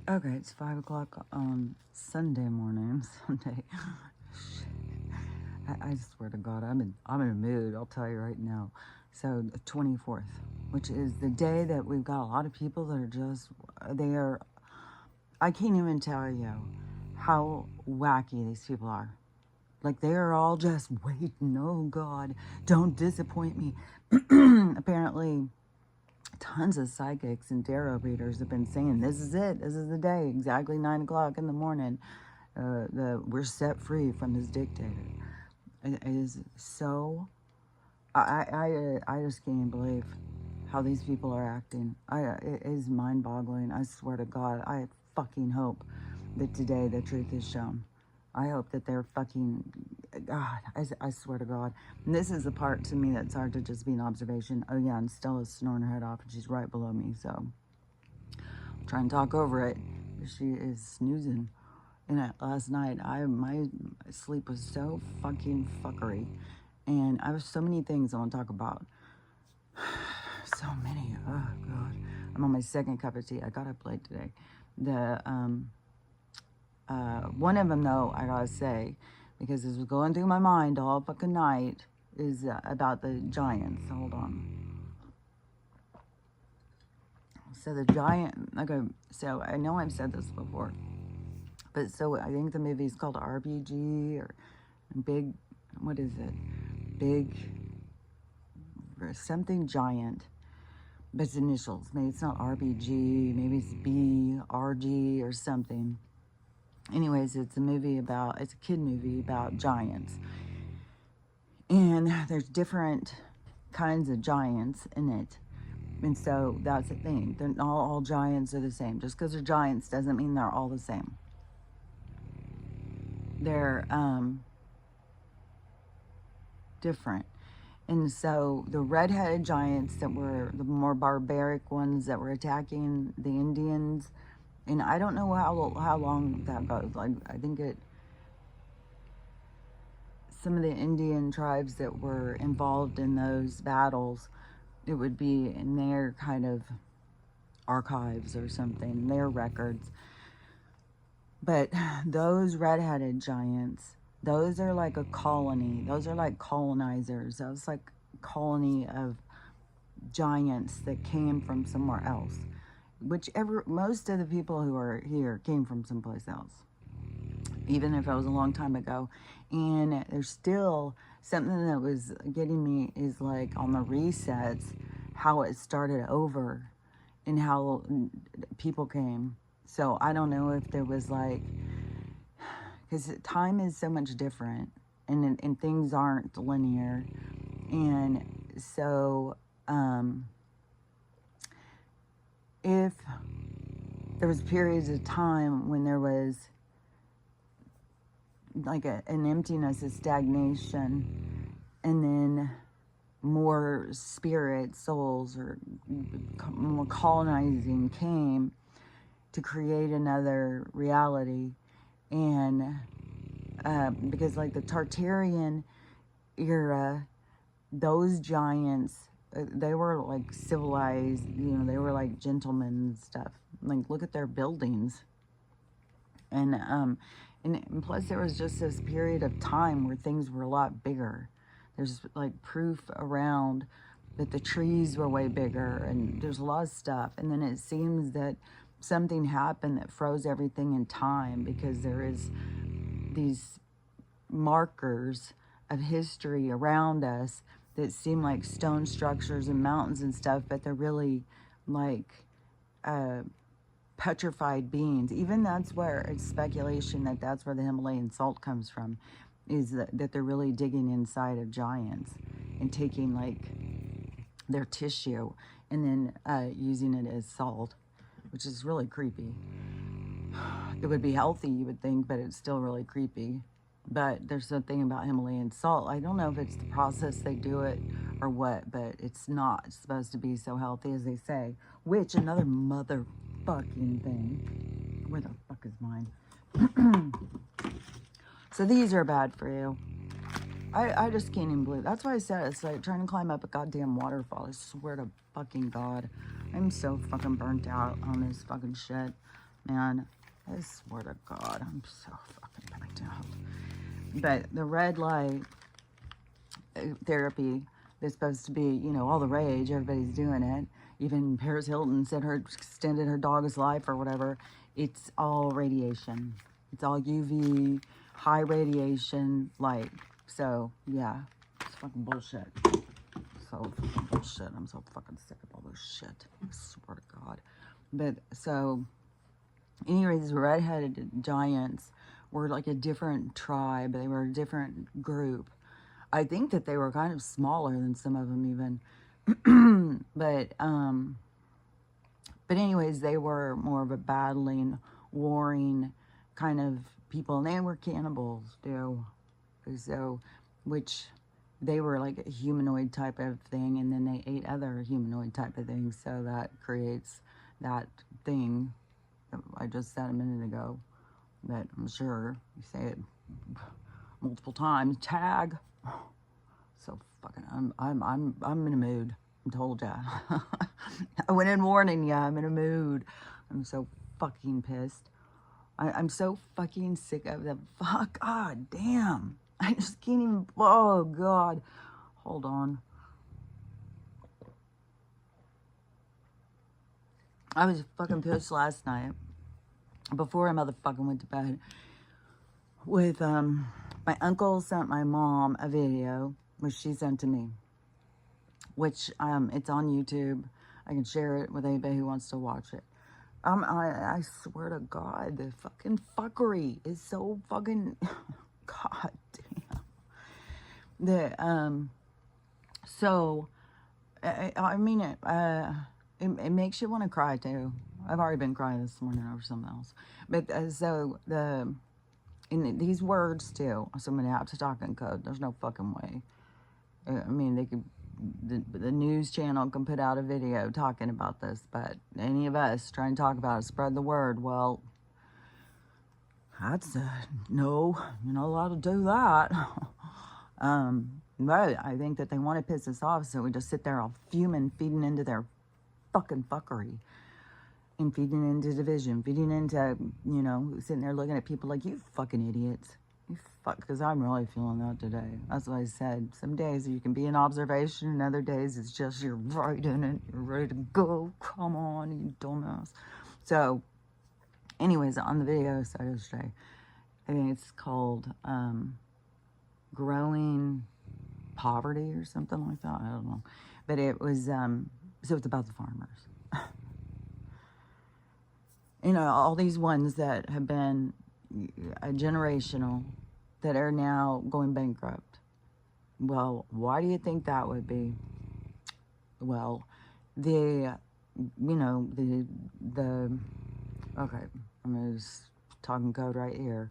Okay, it's 5 o'clock on Sunday morning. Sunday. I swear to God, I'm in a mood. I'll tell you right now. So the 24th, which is the day that we've got a lot of people that are just they are. I can't even tell you how wacky these people are. Like they are all just waiting. Oh God, don't disappoint me. Apparently, tons of psychics and tarot readers have been saying this is it. This is the day. Exactly 9 o'clock in the morning. We're set free from this dictator. It is so. I just can't believe how these people are acting. It is mind-boggling. I swear to God. I fucking hope that today the truth is shown. I hope that they're fucking. God, I swear to God. And this is the part to me that's hard to just be an observation. Oh yeah, and Stella's snoring her head off, and she's right below me. So I'll try and talk over it. She is snoozing. And last night, my sleep was so fucking fuckery. And I have so many things I want to talk about. So many. Oh, God. I'm on my second cup of tea. I got up late today. One of them, though, I gotta say, because this was going through my mind all fucking night, is about the giants. Hold on. So the giant, okay, so I know I've said this before, but so I think the movie is called RBG or Big, what is it? Big, or something giant, but it's initials. Maybe it's not RBG, maybe it's BRG or something. Anyways, it's a kid movie about giants. And there's different kinds of giants in it. And so that's the thing. They're not all giants are the same. Just because they're giants doesn't mean they're all the same. They're different. And so the red-headed giants that were the more barbaric ones that were attacking the Indians, and I don't know how long that goes. Like I think some of the Indian tribes that were involved in those battles, it would be in their kind of archives or something, their records. But those red-headed giants, those are like a colony. Those are like colonizers. That was like a colony of giants that came from somewhere else. Most of the people who are here came from someplace else, even if it was a long time ago. And there's still something that was getting me is like on the resets, how it started over and how people came. So I don't know if there was like, because time is so much different and things aren't linear. And so if there was periods of time when there was like an emptiness, a stagnation, and then more spirit, souls, or more colonizing came to create another reality. And because like the Tartarian era, those giants, they were like civilized, they were like gentlemen and stuff. Like look at their buildings. And plus there was just this period of time where things were a lot bigger. There's like proof around that the trees were way bigger, and there's a lot of stuff. And then it seems that something happened that froze everything in time, because there is these markers of history around us that seem like stone structures and mountains and stuff, but they're really like petrified beings. Even that's where it's speculation that that's where the Himalayan salt comes from, is that they're really digging inside of giants and taking like their tissue and then using it as salt, which is really creepy. It would be healthy, you would think, but it's still really creepy. But there's something about Himalayan salt. I don't know if it's the process they do it or what, but it's not supposed to be so healthy as they say. Which, another motherfucking thing. Where the fuck is mine? So these are bad for you. I just can't even believe. That's why I said it's like trying to climb up a goddamn waterfall. I swear to fucking God. I'm so fucking burnt out on this fucking shit. man. I swear to God, I'm so fucking packed out. But the red light therapy is supposed to be, you know, all the rage. Everybody's doing it. Even Paris Hilton said her extended her dog's life or whatever. It's all radiation. It's all UV, high radiation light. So, yeah, it's fucking bullshit. So fucking bullshit. I'm so fucking sick of all this shit. I swear to God. But, so, anyways, these redheaded giants were like a different tribe. They were a different group. I think that they were kind of smaller than some of them even. But anyways, they were more of a battling, warring kind of people. And they were cannibals, too. So, which they were like a humanoid type of thing. And then they ate other humanoid type of things. So that creates that thing that I just said a minute ago. That I'm sure you say it multiple times. Tag. So fucking, I'm in a mood. I told ya. I went in warning ya. I'm in a mood. I'm so fucking pissed. I'm so fucking sick of the fuck. God damn. I just can't even. Oh God. Hold on. I was fucking pissed last night before I motherfucking went to bed. With my uncle sent my mom a video which she sent to me, which it's on YouTube. I can share it with anybody who wants to watch it. I swear to God, the fucking fuckery is so fucking God damn. So I mean it makes you want to cry too. I've already been crying this morning over something else, but in these words too, so I'm gonna have to talk in code. There's no fucking way. I mean, they could, the news channel can put out a video talking about this, but any of us trying to talk about it, spread the word, well, that's, no, you're not allowed to do that. But I think that they want to piss us off, so we just sit there all fuming, feeding into their fucking fuckery. And feeding into division, feeding into, you know, sitting there looking at people like, you fucking idiots. You fuck, because I'm really feeling that today. That's what I said. Some days you can be in observation, and other days it's just you're right in it. You're ready to go. Come on, you dumbass. So, anyways, on the video, so yesterday, I think it's called Growing Poverty or something like that. I don't know. But it was, so it's about the farmers. You know, all these ones that have been generational that are now going bankrupt. Well, why do you think that would be? Well, okay, I'm going to talking code right here.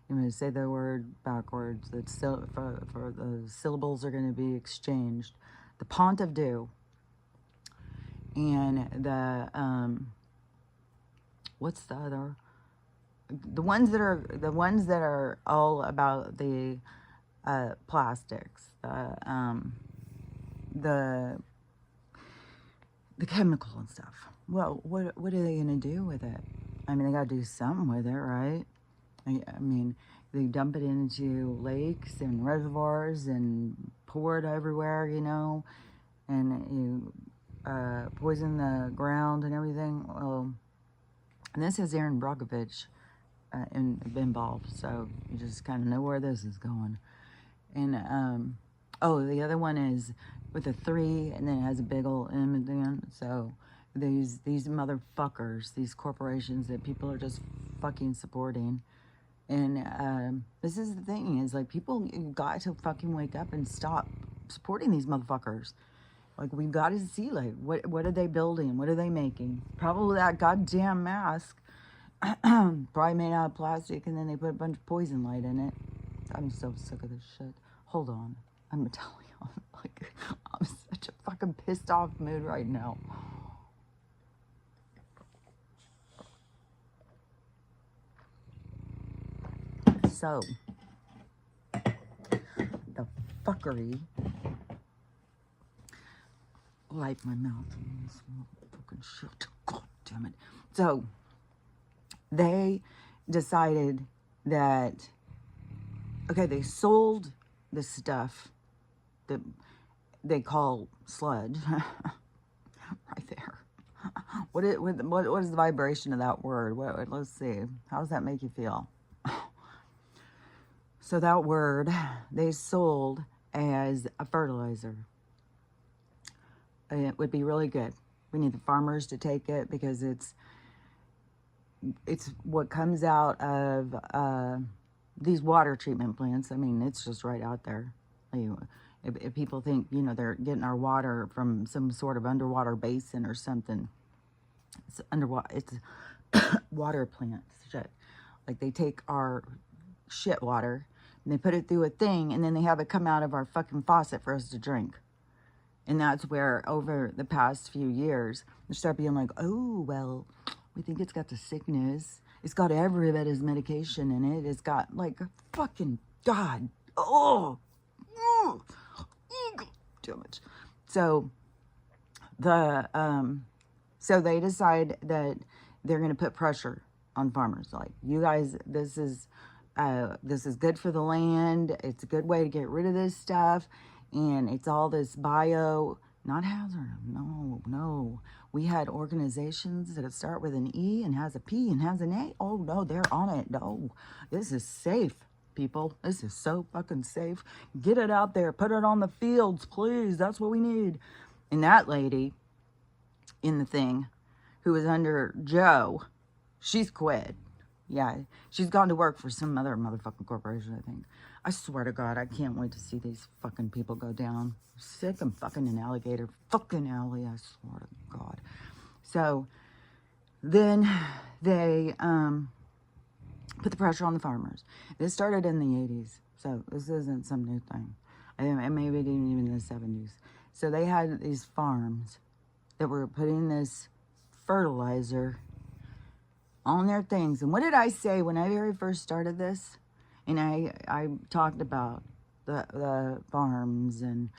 I'm going to say the word backwards. That's for the syllables are going to be exchanged. The Pont of Dew and the, what's the other? The ones that are all about the plastics, the chemical and stuff. Well, what are they gonna do with it? I mean, they gotta do something with it, right? I mean, they dump it into lakes and reservoirs and pour it everywhere, you know, and you poison the ground and everything. Well, and this is Aaron Brockovich involved, so you just kind of know where this is going. And the other one is with a 3, and then it has a big old M at the end. So these motherfuckers, these corporations that people are just fucking supporting. And this is the thing, is like people got to fucking wake up and stop supporting these motherfuckers. Like, we've got to see, like, what are they building? What are they making? Probably that goddamn mask. Probably made out of plastic, and then they put a bunch of poison light in it. I'm so sick of this shit. Hold on. I'm telling you, I'm such a fucking pissed off mood right now. So, the fuckery. Like my mouth. Fucking shit. God damn it. So, They decided that, okay, they sold the stuff that they call sludge. Right there. What is the vibration of that word? Let's see. How does that make you feel? So that word they sold as a fertilizer. It would be really good. We need the farmers to take it because it's what comes out of these water treatment plants. I mean, it's just right out there. If people think, you know, they're getting our water from some sort of underwater basin or something, it's underwater. It's water plants. Shit. Like they take our shit water and they put it through a thing and then they have it come out of our fucking faucet for us to drink. And that's where over the past few years, they start being like, oh, well, we think it's got the sickness. It's got every bit of medication in it. It's got like fucking God. Oh, too much. So so they decide that they're going to put pressure on farmers. Like, you guys, this is good for the land. It's a good way to get rid of this stuff. And it's all this bio, not hazard. No. We had organizations that start with an E and has a P and has an A. Oh, no, they're on it. No, this is safe, people. This is so fucking safe. Get it out there. Put it on the fields, please. That's what we need. And that lady in the thing who was under Joe, she's quit. Yeah, she's gone to work for some other motherfucking corporation, I think. I swear to God, I can't wait to see these fucking people go down. Sick and fucking an alligator. Fucking alley, I swear to God. So, then they put the pressure on the farmers. This started in the 80s, so this isn't some new thing. And maybe even in the 70s. So they had these farms that were putting this fertilizer on their things. And what did I say when I very first started this? And I talked about the farms and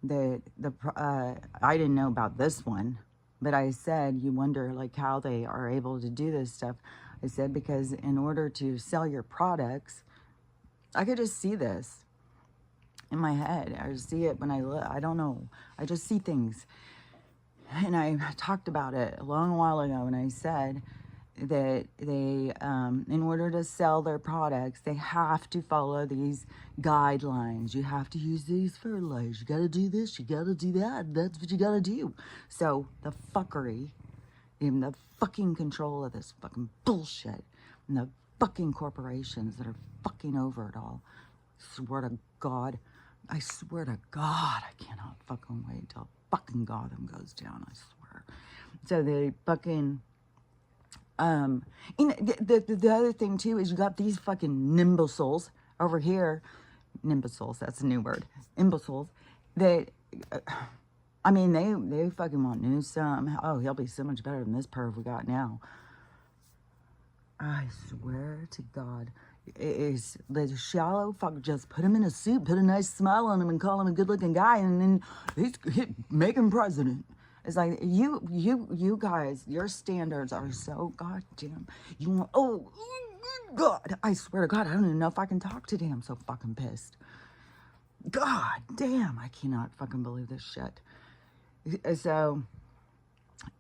I didn't know about this one, but I said, you wonder like how they are able to do this stuff. I said, because in order to sell your products, I could just see this in my head. I just see it when I don't know. I just see things. And I talked about it a long while ago, and I said that they, in order to sell their products, they have to follow these guidelines. You have to use these fertilizers. You got to do this. You got to do that. That's what you got to do. So the fuckery and the fucking control of this fucking bullshit and the fucking corporations that are fucking over it all. Swear to God. I swear to God, I cannot fucking wait till fucking Gotham goes down, I swear. So they fucking, and the other thing too is you got these fucking imbeciles over here, imbeciles, that's a new word, imbeciles, that, I mean, they fucking want Newsom. Oh, he'll be so much better than this perv we got now. I swear to God. Is the shallow fuck, just put him in a suit, put a nice smile on him and call him a good looking guy, and then make him president. It's like, you guys, your standards are so goddamn, you want, oh God, I swear to God, I don't even know if I can talk today. I'm so fucking pissed. God damn, I cannot fucking believe this shit. So,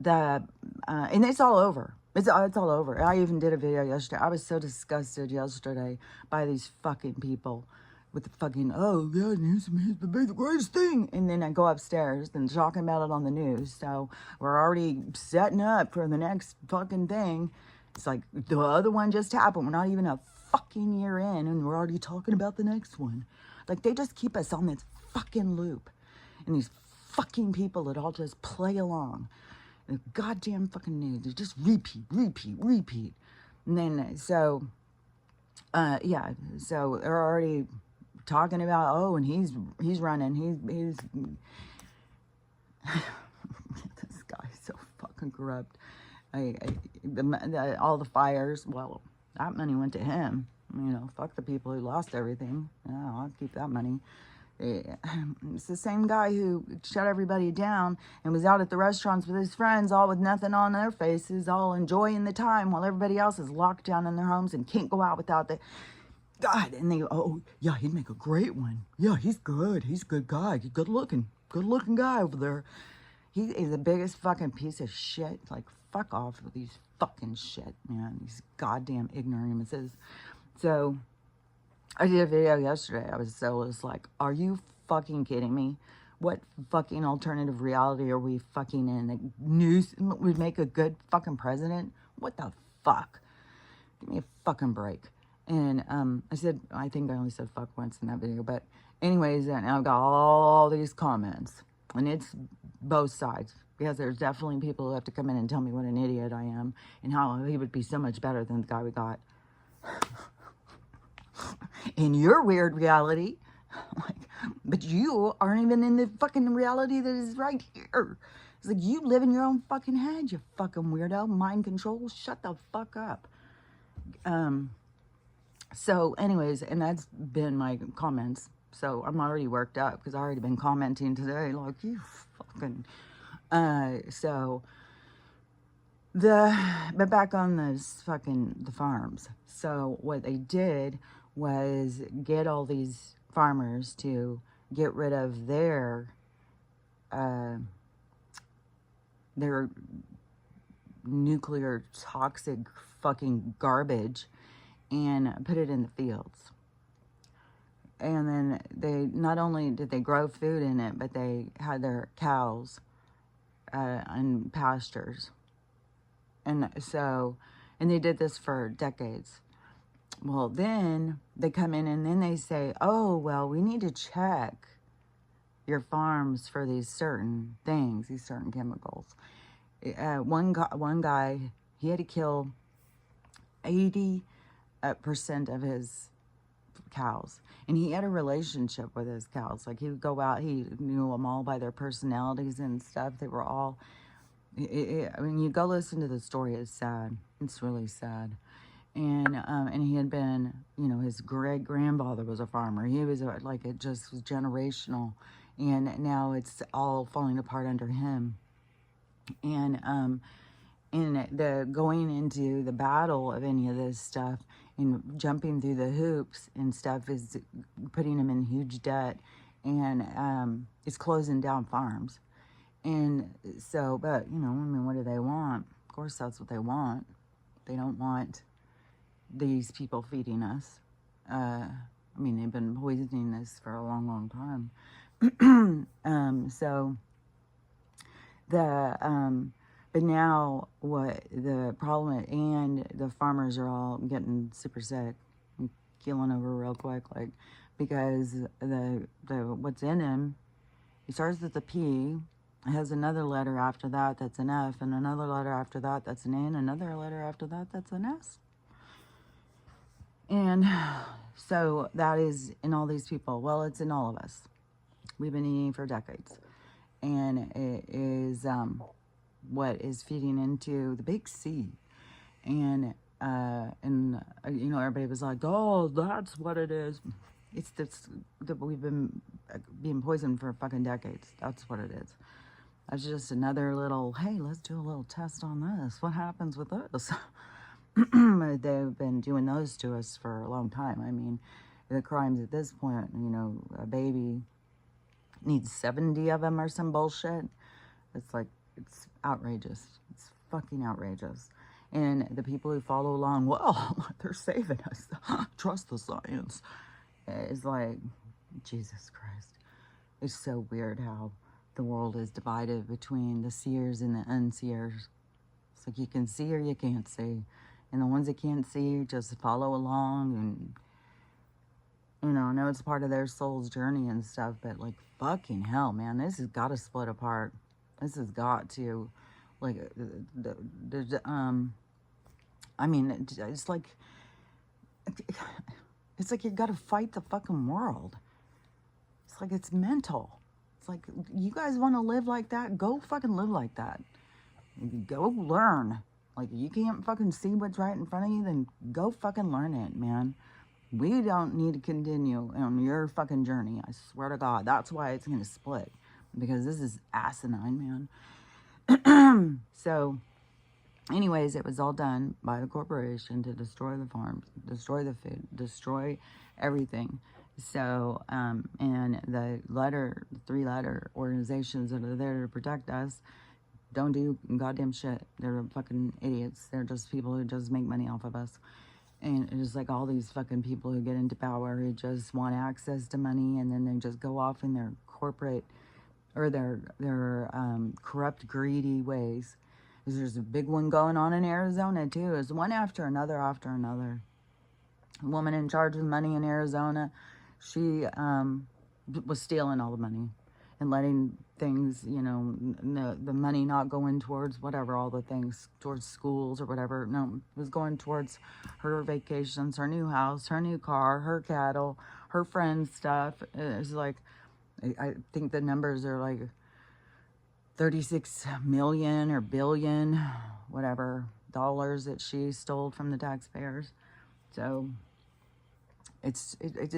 and it's all over. It's all over. I even did a video yesterday. I was so disgusted yesterday by these fucking people with the fucking, oh, God, Newsom has to be the greatest thing. And then I go upstairs and talking about it on the news. So we're already setting up for the next fucking thing. It's like the other one just happened. We're not even a fucking year in and we're already talking about the next one. Like, they just keep us on this fucking loop. And these fucking people that all just play along. The goddamn fucking news. They just repeat. And then, so, yeah. So they're already talking about, oh, and he's running. He's this guy's so fucking corrupt. All the fires, well, that money went to him. You know, fuck the people who lost everything. Yeah, I'll keep that money. It's the same guy who shut everybody down and was out at the restaurants with his friends, all with nothing on their faces, all enjoying the time while everybody else is locked down in their homes and can't go out without the God. And they go, oh, yeah, he'd make a great one. Yeah, he's good. He's a good guy. He's good looking guy over there. He is the biggest fucking piece of shit. Like, fuck off with these fucking shit, man. These goddamn ignoramuses. So, I did a video yesterday. I was like, are you fucking kidding me? What fucking alternative reality are we fucking in? The news would make a good fucking president? What the fuck? Give me a fucking break. And I think I only said fuck once in that video. But anyways, and I've got all these comments. And it's both sides. Because there's definitely people who have to come in and tell me what an idiot I am. And how he would be so much better than the guy we got. In your weird reality, but you aren't even in the fucking reality that is right here. It's like you live in your own fucking head, you fucking weirdo. Mind control, shut the fuck up. So anyways, and that's been my comments. So I'm already worked up because I already been commenting today like you fucking but back on the farms. So what they did was get all these farmers to get rid of their nuclear toxic fucking garbage and put it in the fields. And then they not only did they grow food in it, but they had their cows in pastures. And they did this for decades. Well, then they come in and then they say, oh, well, we need to check your farms for these certain things, these certain chemicals. One guy, he had to kill 80% of his cows. And he had a relationship with his cows. Like, he would go out, he knew them all by their personalities and stuff. They were all, I mean, you go listen to the story, it's sad. It's really sad. And he had been, his great-grandfather was a farmer. He was like, it just was generational. And now it's all falling apart under him. And the going into the battle of any of this stuff and jumping through the hoops and stuff is putting him in huge debt. And it's closing down farms. And so, but, I mean, what do they want? Of course, that's what they want. They don't want these people feeding us. I mean, they've been poisoning us for a long, long time. But now what the problem, and the farmers are all getting super sick and keeling over real quick, like, because the what's in him, he starts with the P, has another letter after that that's an F, and another letter after that that's an N, another letter after that that's an S. And so that is in all these people. Well, it's in all of us. We've been eating for decades. And it is what is feeding into the big C. And everybody was like, oh, that's what it is. It's this, that we've been being poisoned for fucking decades. That's what it is. That's just another little, hey, let's do a little test on this. What happens with this? They've been doing those to us for a long time. I mean, the crimes at this point, a baby needs 70 of them or some bullshit. It's like, it's outrageous. It's fucking outrageous. And the people who follow along, well, they're saving us. Trust the science. It's like, Jesus Christ. It's so weird how the world is divided between the seers and the unseers. It's like you can see or you can't see. And the ones that can't see just follow along and, I know it's part of their soul's journey and stuff, but like, fucking hell, man, this has got to split apart. This has got to, like, I mean, it's like you got to fight the fucking world. It's like, it's mental. It's like, you guys want to live like that? Go fucking live like that. Go learn. Like, you can't fucking see what's right in front of you, then go fucking learn it, man. We don't need to continue on your fucking journey. I swear to God. That's why it's going to split. Because this is asinine, man. So, anyways, it was all done by the corporation to destroy the farms, destroy the food, destroy everything. So, and the three-letter organizations that are there to protect us don't do goddamn shit. They're fucking idiots. They're just people who just make money off of us. And it's like all these fucking people who get into power who just want access to money, and then they just go off in their corporate or their corrupt, greedy ways. Because there's a big one going on in Arizona too. It's one after another after another. A woman in charge of money in Arizona, she was stealing all the money and letting things, you know, the money not going towards whatever, all the things, towards schools or whatever. No, it was going towards her vacations, her new house, her new car, her cattle, her friends' stuff. It's like, I think the numbers are like 36 million or billion, whatever, dollars that she stole from the taxpayers. So it's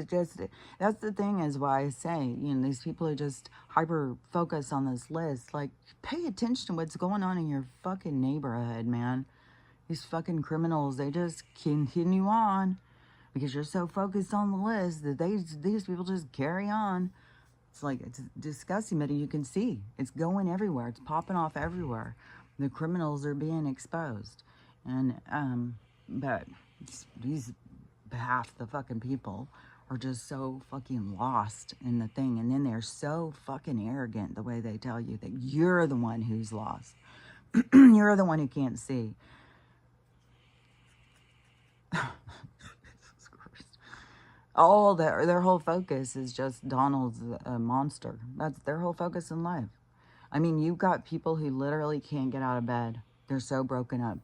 just, that's the thing, is why I say, you know, these people are just hyper focused on this list. Like, pay attention to what's going on in your fucking neighborhood, man. These fucking criminals, they just continue on because you're so focused on the list that these people just carry on. It's like, it's disgusting, but you can see it's going everywhere. It's popping off everywhere. The criminals are being exposed. And, but these half the fucking people are just so fucking lost in the thing. And then they're so fucking arrogant the way they tell you that you're the one who's lost. You're the one who can't see. All their whole focus is just Donald's a monster. That's their whole focus in life. I mean, you've got people who literally can't get out of bed. They're so broken up.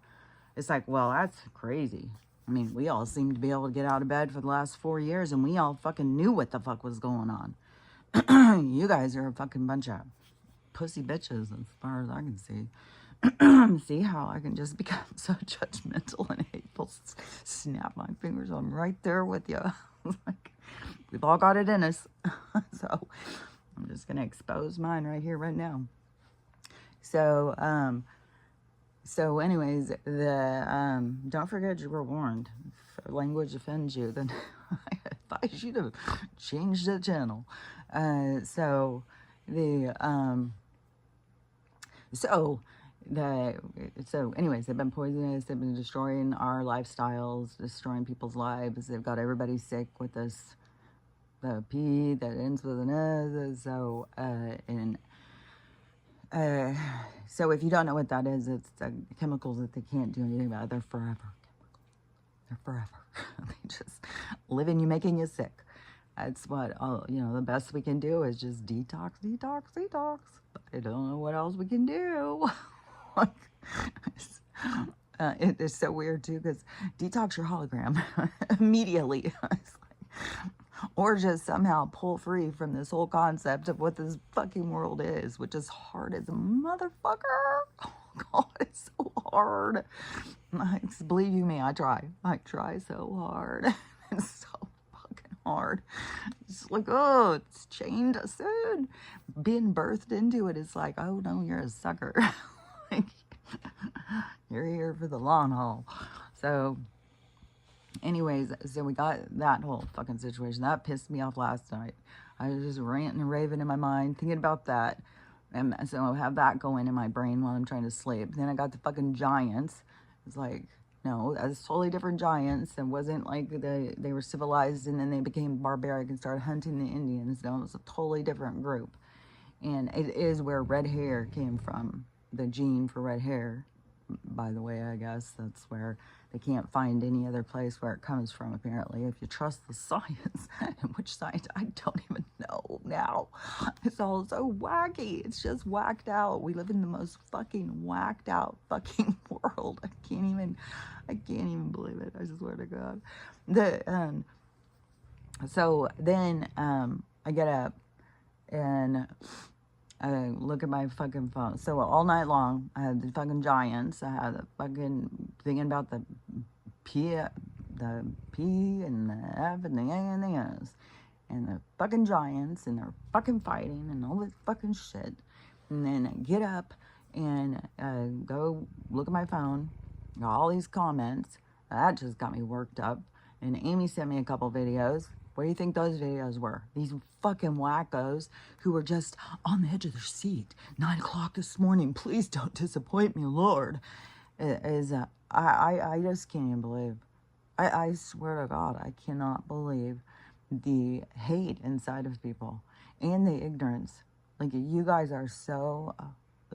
It's like, well, that's crazy. I mean, we all seem to be able to get out of bed for the last 4 years, and we all fucking knew what the fuck was going on. You guys are a fucking bunch of pussy bitches, as far as I can see. See how I can just become so judgmental and hateful? Snap my fingers. I'm right there with you. Like, we've all got it in us. So I'm just gonna expose mine right here, right now. So anyways, don't forget you were warned. If language offends you, then I advise you to change the channel. So anyways, they've been poisonous. They've been destroying our lifestyles, destroying people's lives. They've got everybody sick with this, the P that ends with an S. So if you don't know what that is, it's the chemicals that they can't do anything about. They're forever. They're forever. They just live in you, making you sick. That's what, the best we can do is just detox. I don't know what else we can do. It's so weird too, because detox your hologram immediately. Or just somehow pull free from this whole concept of what this fucking world is, which is hard as a motherfucker. Oh God, it's so hard. Believe you me, I try so hard. It's so fucking hard. It's like, oh, it's chained soon. Being birthed into it is like, oh no, you're a sucker. Like, you're here for the long haul. So anyways, so we got that whole fucking situation. That pissed me off last night. I was just ranting and raving in my mind, thinking about that. And so I have that going in my brain while I'm trying to sleep. Then I got the fucking giants. It's like, no, that's totally different giants. It wasn't like they were civilized and then they became barbaric and started hunting the Indians. No, it was a totally different group. And it is where red hair came from. The gene for red hair, by the way, I guess that's where they can't find any other place where it comes from, apparently, if you trust the science. And which science, I don't even know now. It's all so wacky. It's just whacked out. We live in the most fucking whacked out fucking world. I can't even believe it. I swear to God. So then I get up and I look at my fucking phone. So all night long, I had the fucking giants. I had the fucking thinking about the the P and the F and the A and the S. And the fucking giants, and they're fucking fighting, and all this fucking shit. And then I get up and go look at my phone. Got all these comments. That just got me worked up. And Amy sent me a couple videos. What do you think those videos were? These fucking wackos who were just on the edge of their seat. 9 o'clock this morning. Please don't disappoint me, Lord. I just can't even believe. I swear to God, I cannot believe the hate inside of people and the ignorance. Like, you guys are so,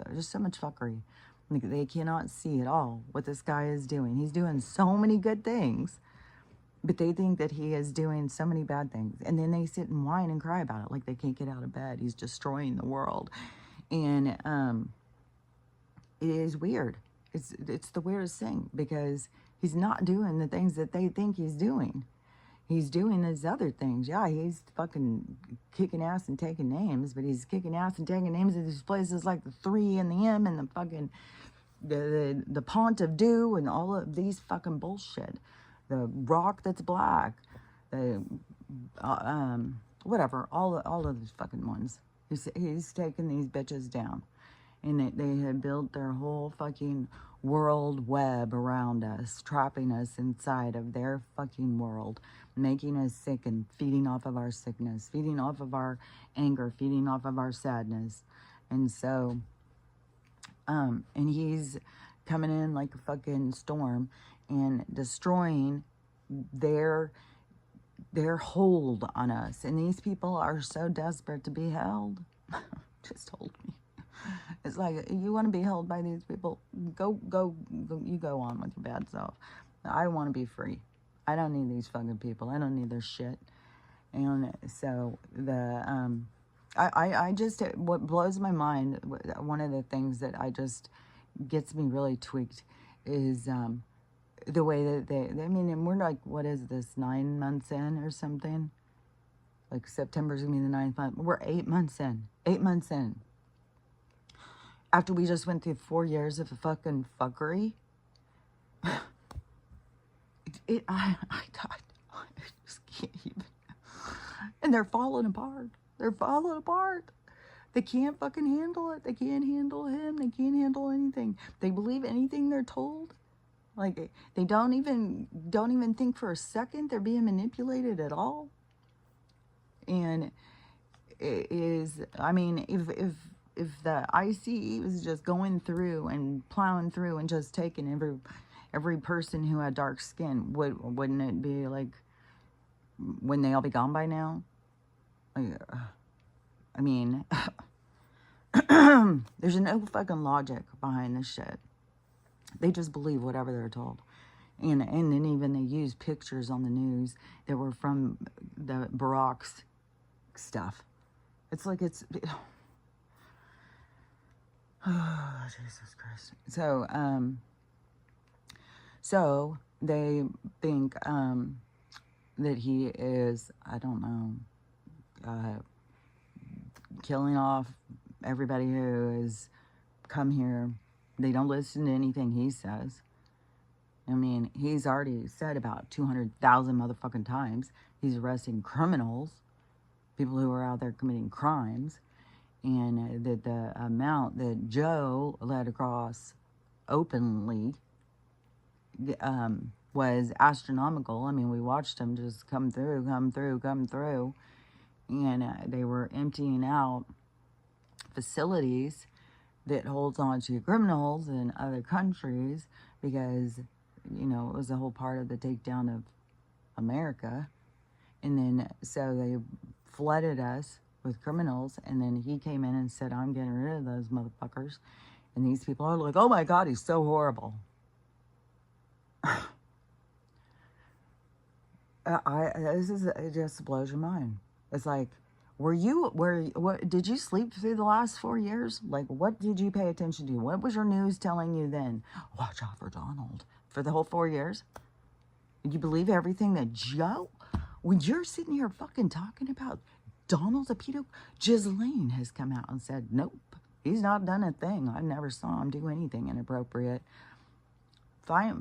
there's so much fuckery. Like, they cannot see at all what this guy is doing. He's doing so many good things, but they think that he is doing so many bad things. And then they sit and whine and cry about it, like they can't get out of bed. He's destroying the world. And it is weird. It's the weirdest thing, because he's not doing the things that they think he's doing. He's doing these other things. Yeah, he's fucking kicking ass and taking names, but he's kicking ass and taking names at these places like the 3 and the M and the fucking the Pont of Dew and all of these fucking bullshit. The rock that's black, the whatever, all of these fucking ones. He's taking these bitches down, and they had built their whole fucking world web around us, trapping us inside of their fucking world, making us sick and feeding off of our sickness, feeding off of our anger, feeding off of our sadness. And so, and he's coming in like a fucking storm and destroying their hold on us. And these people are so desperate to be held. Just hold me. It's like, you want to be held by these people? Go, you go on with your bad self. I want to be free. I don't need these fucking people. I don't need their shit. And so I just, what blows my mind, one of the things that I just gets me really tweaked is the way that I mean, and we're like, what is this, 9 months in or something? Like, September's gonna be the 9th month. We're 8 months in. 8 months in. After we just went through 4 years of fucking fuckery. I just can't even. And they're falling apart. They're falling apart. They can't fucking handle it. They can't handle him. They can't handle anything. They believe anything they're told. Like, they don't even think for a second they're being manipulated at all. And it is, I mean, if the ICE was just going through and plowing through and just taking every person who had dark skin, wouldn't it be like, wouldn't they all be gone by now? Like, I mean, there's no fucking logic behind this shit. They just believe whatever they're told. And then even they use pictures on the news that were from the Barack's stuff. It's like, oh, Jesus Christ. So they think that he is, I don't know, killing off everybody who has come here. They don't listen to anything he says. I mean, he's already said about 200,000 motherfucking times he's arresting criminals, people who are out there committing crimes, and that the amount that Joe let across openly was astronomical. I mean, we watched him just come through, and they were emptying out facilities that holds on to criminals in other countries because, you know, it was a whole part of the takedown of America. And then, so they flooded us with criminals, and then he came in and said, I'm getting rid of those motherfuckers. And these people are like, oh my God, he's so horrible. It just blows your mind. It's like, what did you sleep through the last 4 years? Like, what did you pay attention to? What was your news telling you then? Watch out for Donald. For the whole 4 years? Did you believe everything that Joe? When you're sitting here fucking talking about Donald's a pedo, Ghislaine has come out and said, nope, he's not done a thing. I never saw him do anything inappropriate. I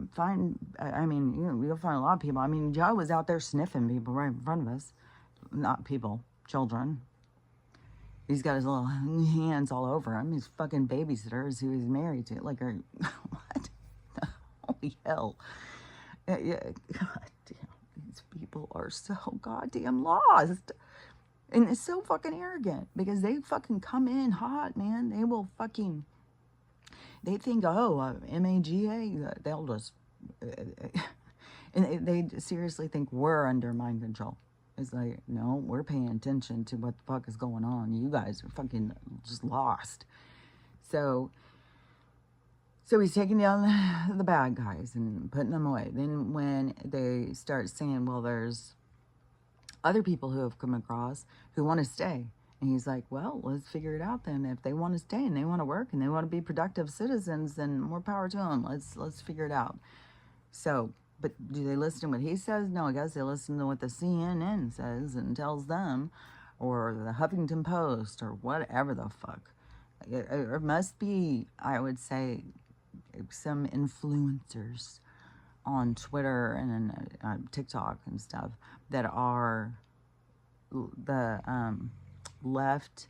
mean, you'll find a lot of people. I mean, Joe was out there sniffing people right in front of us. Not people, children. He's got his little hands all over him. His fucking babysitters who he's married to. Like, what? Holy hell. Yeah, God damn. These people are so goddamn lost. And it's so fucking arrogant because they fucking come in hot, man. They will fucking, they think, oh, MAGA, they'll just, and they seriously think we're under mind control. It's like, no, we're paying attention to what the fuck is going on. You guys are fucking just lost. So he's taking down the bad guys and putting them away. Then when they start saying, well, there's other people who have come across who want to stay. And he's like, well, let's figure it out then. If they want to stay and they want to work and they want to be productive citizens, then more power to them. Let's figure it out. So, but do they listen to what he says? No, I guess they listen to what the CNN says and tells them, or the Huffington Post, or whatever the fuck. It must be, I would say, some influencers on Twitter and TikTok and stuff that are the left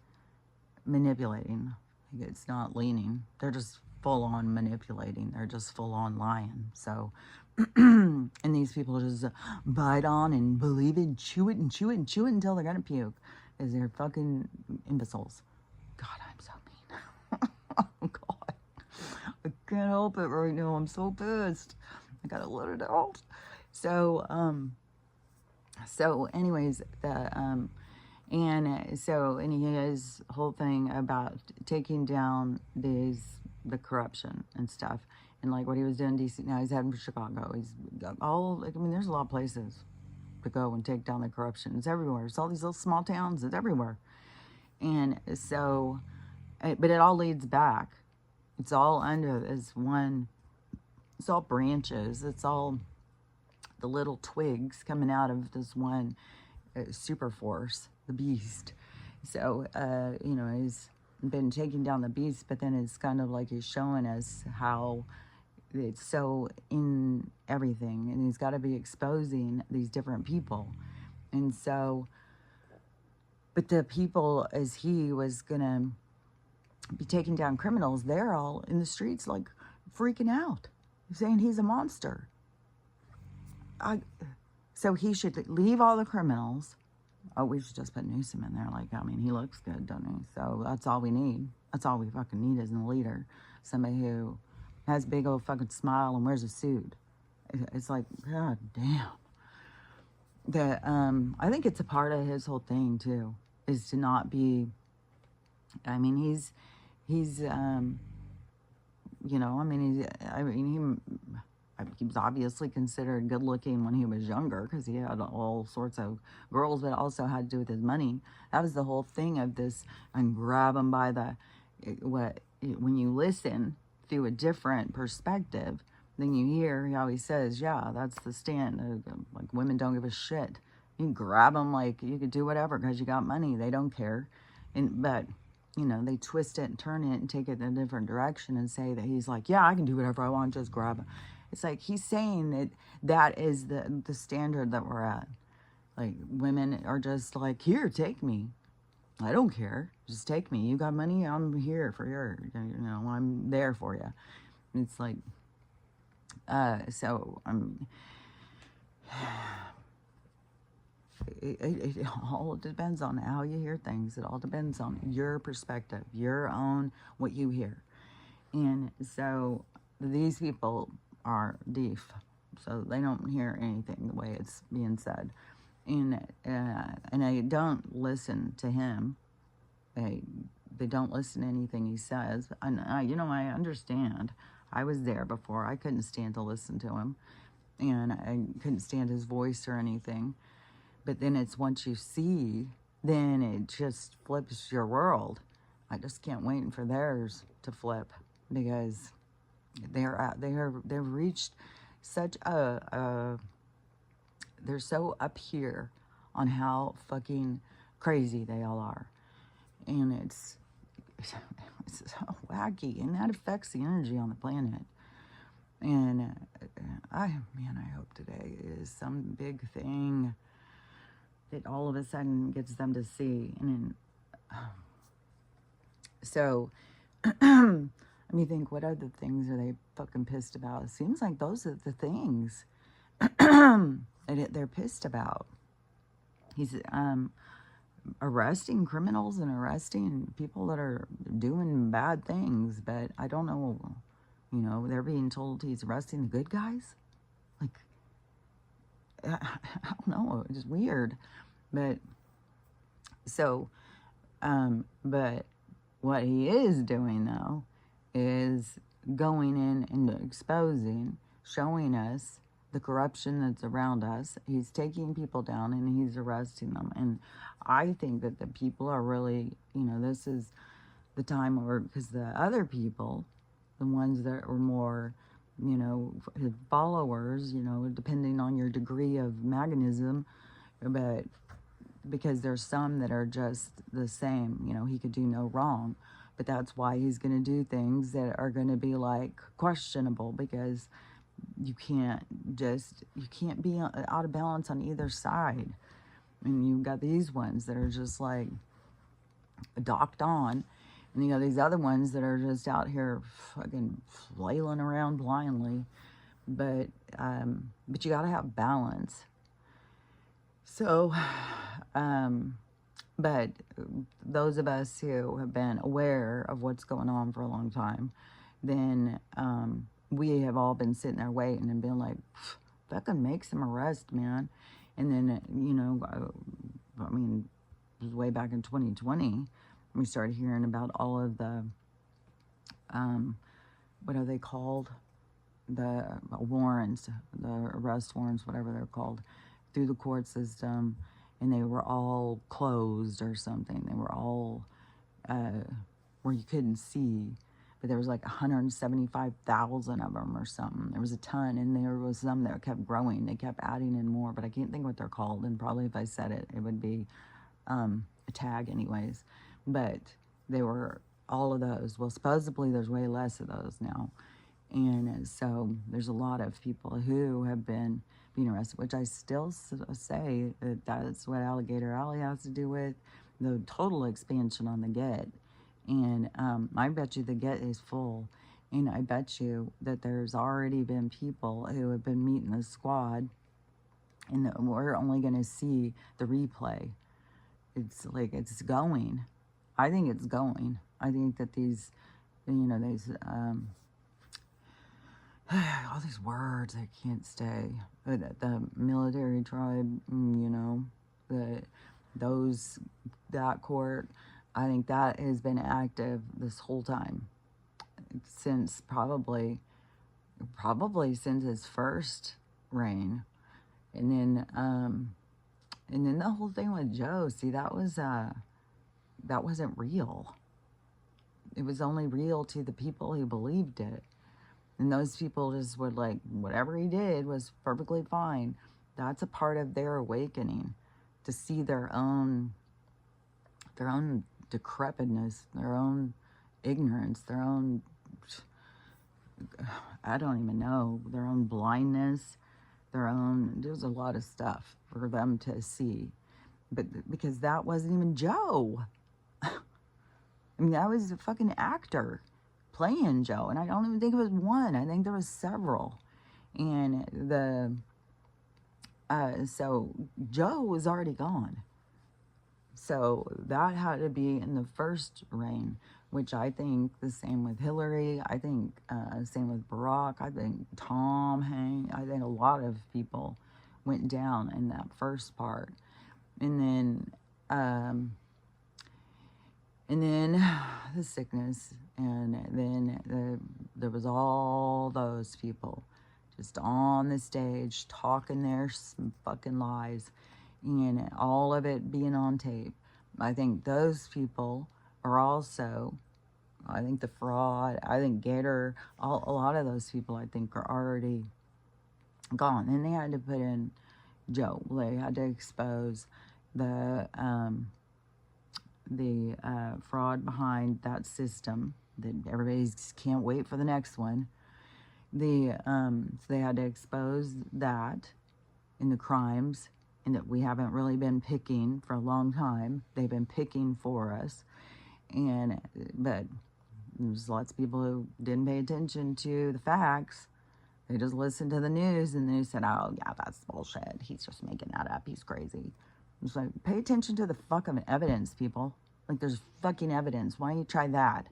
manipulating. It's not leaning. They're just full on manipulating. They're just full on lying. So, and these people just bite on and believe it, chew it and chew it and chew it until they're gonna puke, because they're fucking imbeciles. God, I'm so mean. Oh God, I can't help it right now. I'm so pissed. I gotta let it out. So anyways, and he has whole thing about taking down the corruption and stuff, and like what he was doing in DC. Now he's heading for Chicago. He's I mean, there's a lot of places to go and take down the corruption. It's everywhere. It's all these little small towns. It's everywhere. And so, but it all leads back. It's all under this one. It's all branches. It's all the little twigs coming out of this one super force, the beast. So, he's been taking down the beast, but then it's kind of like he's showing us how it's so in everything, and he's got to be exposing these different people. And so, but the people, as he was going to be taking down criminals, they're all in the streets like freaking out, saying he's a monster. So he should leave all the criminals. Oh, we should just put Newsom in there. Like, I mean, he looks good, doesn't he? So that's all we need. That's all we fucking need is a leader. Somebody who has a big old fucking smile and wears a suit. It's like, God damn. I think it's a part of his whole thing too, is to not be, I mean, he's he was obviously considered good looking when he was younger, because he had all sorts of girls, but it also had to do with his money. That was the whole thing of this, and grab him by when you listen through a different perspective, then you hear, he always says, yeah, that's the stand. Like, women don't give a shit. You can grab them like you could do whatever because you got money. They don't care. But they twist it and turn it and take it in a different direction and say that he's like, yeah, I can do whatever I want, just grab him. It's like he's saying that is the standard that we're at. Like, women are just like, here, take me. I don't care. Just take me. You got money, I'm here for I'm there for you. It's like, so I'm... It all depends on how you hear things. It all depends on your perspective, your own, what you hear. And so these people are deaf, so they don't hear anything the way it's being said. And they don't listen to him. They don't listen to anything he says. And I understand. I was there before. I couldn't stand to listen to him, and I couldn't stand his voice or anything. But then it's once you see, then it just flips your world. I just can't wait for theirs to flip, because they've reached such they're so up here on how fucking crazy they all are, and it's so wacky, and that affects the energy on the planet. And I hope today is some big thing that all of a sudden gets them to see. And so, let me think, what other things are they fucking pissed about? It seems like those are the things that they're pissed about. He's arresting criminals and arresting people that are doing bad things, but I don't know, they're being told he's arresting the good guys. Like, I don't know, it's weird. But so, but what he is doing though is going in and exposing, showing us the corruption that's around us. He's taking people down and he's arresting them. And I think that the people are really, this is the time where, because the other people, the ones that are more, his followers, depending on your degree of maganism, but because there's some that are just the same, he could do no wrong. But that's why he's going to do things that are going to be like questionable, because you can't be out of balance on either side. And you've got these ones that are just like docked on, and you got these other ones that are just out here fucking flailing around blindly. But you got to have balance. So, but those of us who have been aware of what's going on for a long time, then we have all been sitting there waiting and being like, fucking make some arrest, man. And then, it was way back in 2020, we started hearing about all of the, what are they called? The warrants, the arrest warrants, whatever they're called, through the court system, and they were all closed or something. They were all where you couldn't see, but there was like 175,000 of them or something. There was a ton, and there was some that kept growing. They kept adding in more, but I can't think what they're called, and probably if I said it, it would be a tag anyways. But they were all of those. Well, supposedly there's way less of those now. And so there's a lot of people who have been being arrested, which I still say that that's what Alligator Alley has to do with the total expansion on the Get. And I bet you the Get is full. And I bet you that there's already been people who have been meeting the squad, and we're only going to see the replay. It's like, it's going. I think it's going. I think that these, these, all these words I can't stay. The military tribe, that court, I think that has been active this whole time, since probably since his first reign. And then the whole thing with Joe, see, that wasn't real. It was only real to the people who believed it. And those people just would like, whatever he did was perfectly fine. That's a part of their awakening, to see their own decrepitness, their own ignorance, their own, I don't even know, their own blindness, there's a lot of stuff for them to see. But because that wasn't even Joe. I mean, that was a fucking actor playing Joe, and I don't even think it was one. I think there was several. And so Joe was already gone. So that had to be in the first reign, which I think the same with Hillary. I think same with Barack. I think Tom Hanks. I think a lot of people went down in that first part. And then the sickness, and then there was all those people just on the stage talking their fucking lies, and all of it being on tape. I think those people are also, I think the fraud, I think Gator, a lot of those people I think are already gone. And they had to put in Joe. They had to expose the fraud behind that system, that everybody can't wait for the next one. So they had to expose that in the crimes, and that we haven't really been picking for a long time. They've been picking for us, but there's lots of people who didn't pay attention to the facts. They just listened to the news and they said, "Oh yeah, that's bullshit. He's just making that up. He's crazy." It's like, pay attention to the fucking evidence, people. Like, there's fucking evidence. Why don't you try that?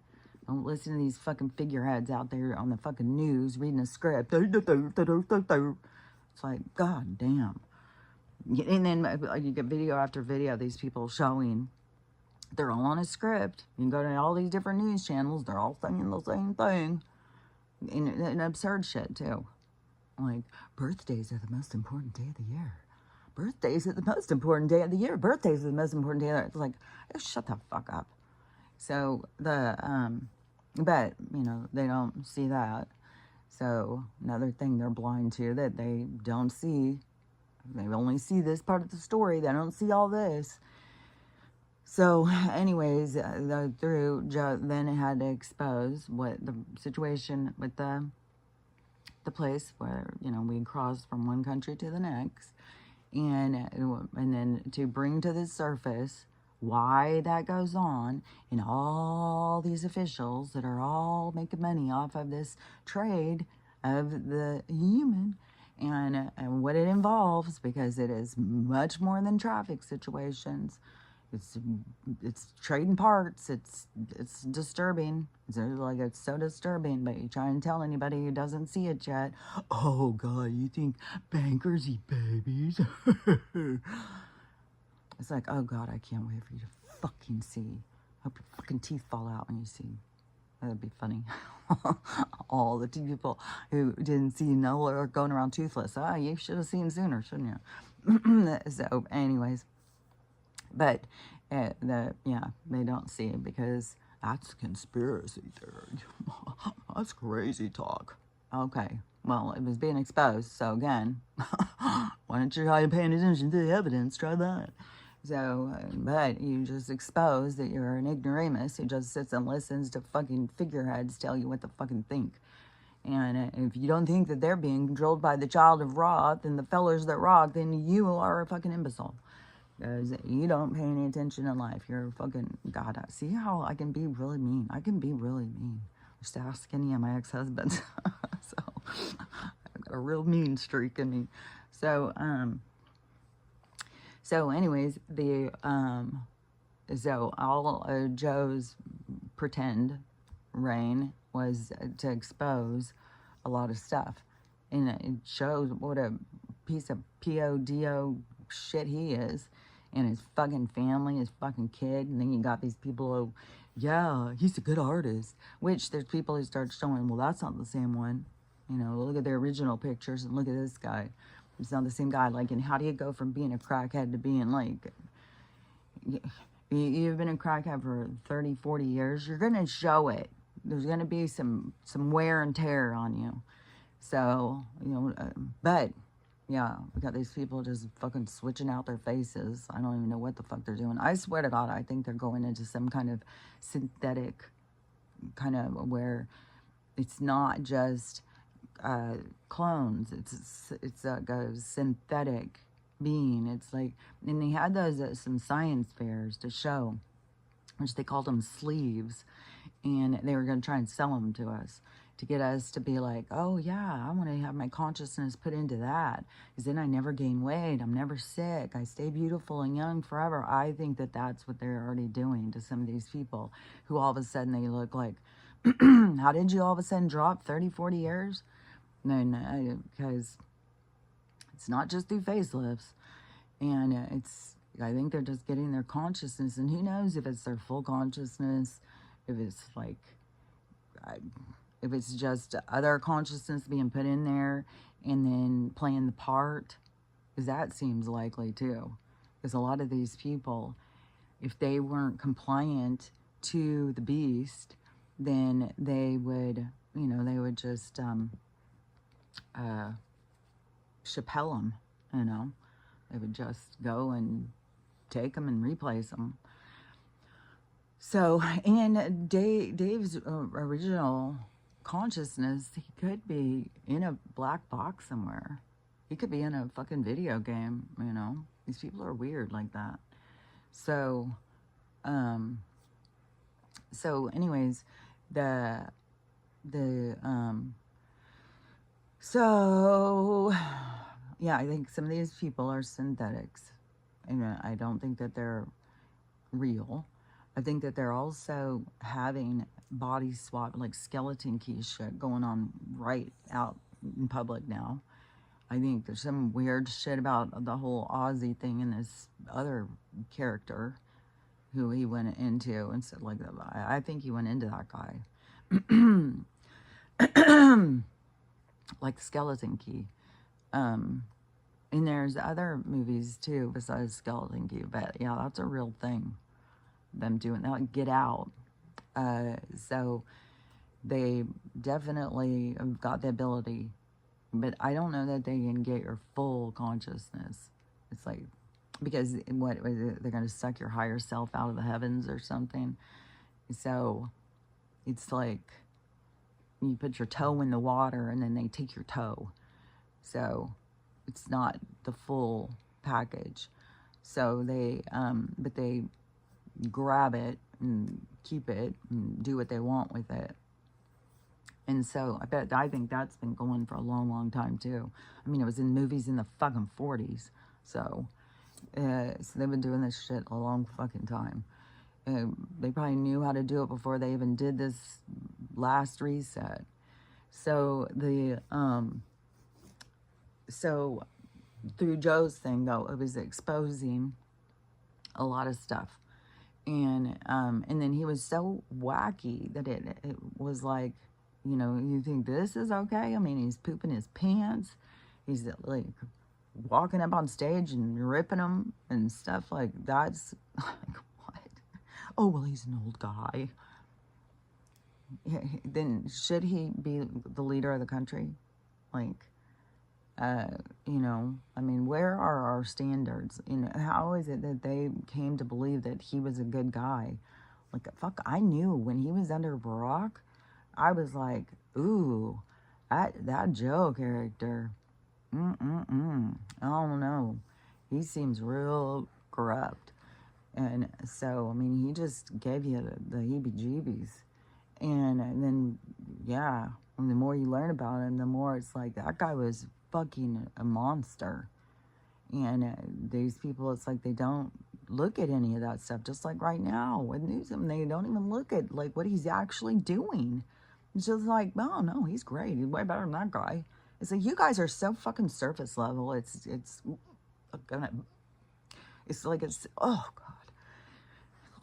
Don't listen to these fucking figureheads out there on the fucking news reading a script. It's like, god damn. And then like, you get video after video of these people showing they're all on a script. You can go to all these different news channels. They're all saying the same thing. And absurd shit, too. Like, birthdays are the most important day of the year. Birthdays are the most important day of the year. Birthdays are the most important day of the year. It's like, oh, shut the fuck up. So, but, you know, they don't see that. So, another thing they're blind to that they don't see, they only see this part of the story. They don't see all this. So, anyways, then it had to expose what the situation with the place where, you know, we crossed from one country to the next, and then to bring to the surface why that goes on, and all these officials that are all making money off of this trade of the human, and what it involves, because it is much more than traffic situations. It's trading parts. It's disturbing. It's so disturbing. But you try and tell anybody who doesn't see it yet, oh God, you think bankers eat babies? It's like, oh God, I can't wait for you to fucking see. Hope your fucking teeth fall out when you see. That'd be funny. All the people who didn't see are going around toothless. You should have seen sooner, shouldn't you? So, anyways. But they don't see it because that's conspiracy theory. That's crazy talk. Okay, well, it was being exposed. So again, why don't you try paying attention to the evidence? Try that. So, but you just expose that you're an ignoramus who just sits and listens to fucking figureheads tell you what to fucking think. And if you don't think that they're being controlled by the child of Roth and the fellers that rock, then you are a fucking imbecile. Because you don't pay any attention in life. You're fucking, God, see how I can be really mean. I can be really mean. Just ask any of my ex-husbands. So, I've got a real mean streak in me. So anyways, so all Joe's pretend reign was to expose a lot of stuff. And it shows what a piece of PODO shit he is. And his fucking family, his fucking kid. And then you got these people who, yeah, he's a good artist. Which there's people who start showing, well, that's not the same one. You know, look at their original pictures and look at this guy. It's not the same guy. Like, and how do you go from being a crackhead to being like, you've been a crackhead for 30, 40 years. You're going to show it. There's going to be some wear and tear on you. So, you know, but... yeah, we got these people just fucking switching out their faces. I don't even know what the fuck they're doing. I swear to God, I think they're going into some kind of synthetic kind of where it's not just clones. It's like a synthetic being. It's like, and they had those at some science fairs to show, which they called them sleeves, and they were going to try and sell them to us, to get us to be like, oh yeah, I want to have my consciousness put into that, because then I never gain weight, I'm never sick, I stay beautiful and young forever. I think that that's what they're already doing to some of these people who all of a sudden they look like, how did you all of a sudden drop 30, 40 years? No, because it's not just through facelifts, and I think they're just getting their consciousness, and who knows if it's their full consciousness, if it's like, if it's just other consciousness being put in there and then playing the part, because that seems likely too. Because a lot of these people, if they weren't compliant to the beast, then they would, you know, they would just Chappelle them, you know. They would just go and take them and replace them. So, and Dave's original consciousness, he could be in a black box somewhere. He could be in a fucking video game, you know? These people are weird like that. So, um, anyways, the, the, so, yeah, I think some of these people are synthetics. And I don't think that they're real. I think that they're also having body swap, like skeleton key shit going on right out in public now. I think there's some weird shit about the whole Aussie thing and this other character who he went into and said like that. I think he went into that guy. Like Skeleton Key. And there's other movies too besides Skeleton Key, but yeah, that's a real thing. Them doing that, like Get Out. So they definitely have got the ability, but I don't know that they can get your full consciousness. It's like, because what they're going to suck your higher self out of the heavens or something. So it's like you put your toe in the water and then they take your toe. So it's not the full package. So they, but they grab it and keep it and do what they want with it. And so I think that's been going for a long, long time too. I mean, it was in movies in the fucking 40s. So they've been doing this shit a long fucking time. They probably knew how to do it before they even did this last reset. So so through Joe's thing though, it was exposing a lot of stuff. And then he was so wacky that it was like, you know, you think this is okay? I mean, he's pooping his pants. He's like walking up on stage and ripping them and stuff like that's like, what? Oh, well, he's an old guy. Then should he be the leader of the country? Like, you know, I mean, where are our standards? You know, how is it that they came to believe that he was a good guy? Like, fuck, I knew when he was under Barack, I was like, ooh, that Joe character, I don't know. He seems real corrupt. And so, I mean, he just gave you the heebie-jeebies. And then, yeah, and the more you learn about him, the more it's like, that guy was fucking a monster. And these people, it's like they don't look at any of that stuff. Just like right now with Newsom, they don't even look at like what he's actually doing. It's just like, oh no, he's great. He's way better than that guy. It's like, you guys are so fucking surface level. It's like, oh God.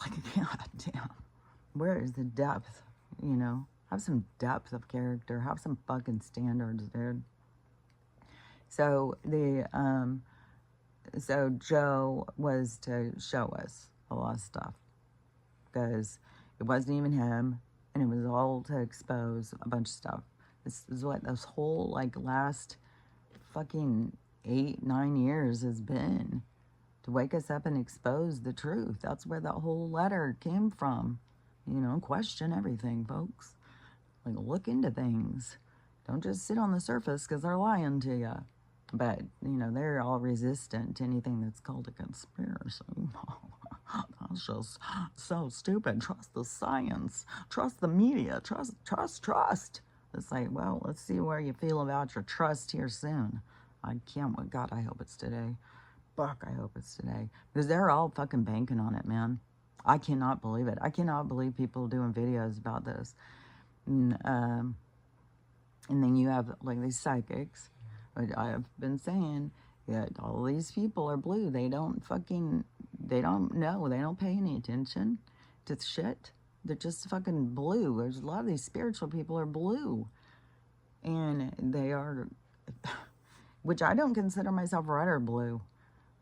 Like, God damn. Where is the depth? You know, have some depth of character. Have some fucking standards, dude. So so Joe was to show us a lot of stuff because it wasn't even him, and it was all to expose a bunch of stuff. This is what this whole like last fucking 8-9 years has been, to wake us up and expose the truth. That's where that whole letter came from. You know, question everything, folks. Like, look into things. Don't just sit on the surface because they're lying to you. But, you know, they're all resistant to anything that's called a conspiracy. That's just so stupid. Trust the science. Trust the media. Trust. It's like, well, let's see where you feel about your trust here soon. I can't wait. God, I hope it's today. Fuck, I hope it's today. Because they're all fucking banking on it, man. I cannot believe it. I cannot believe people doing videos about this. And then you have, like, these psychics. I have been saying that all these people are blue. They don't know. They don't pay any attention to shit. They're just fucking blue. There's a lot of these spiritual people are blue. And they are, which I don't consider myself red or blue.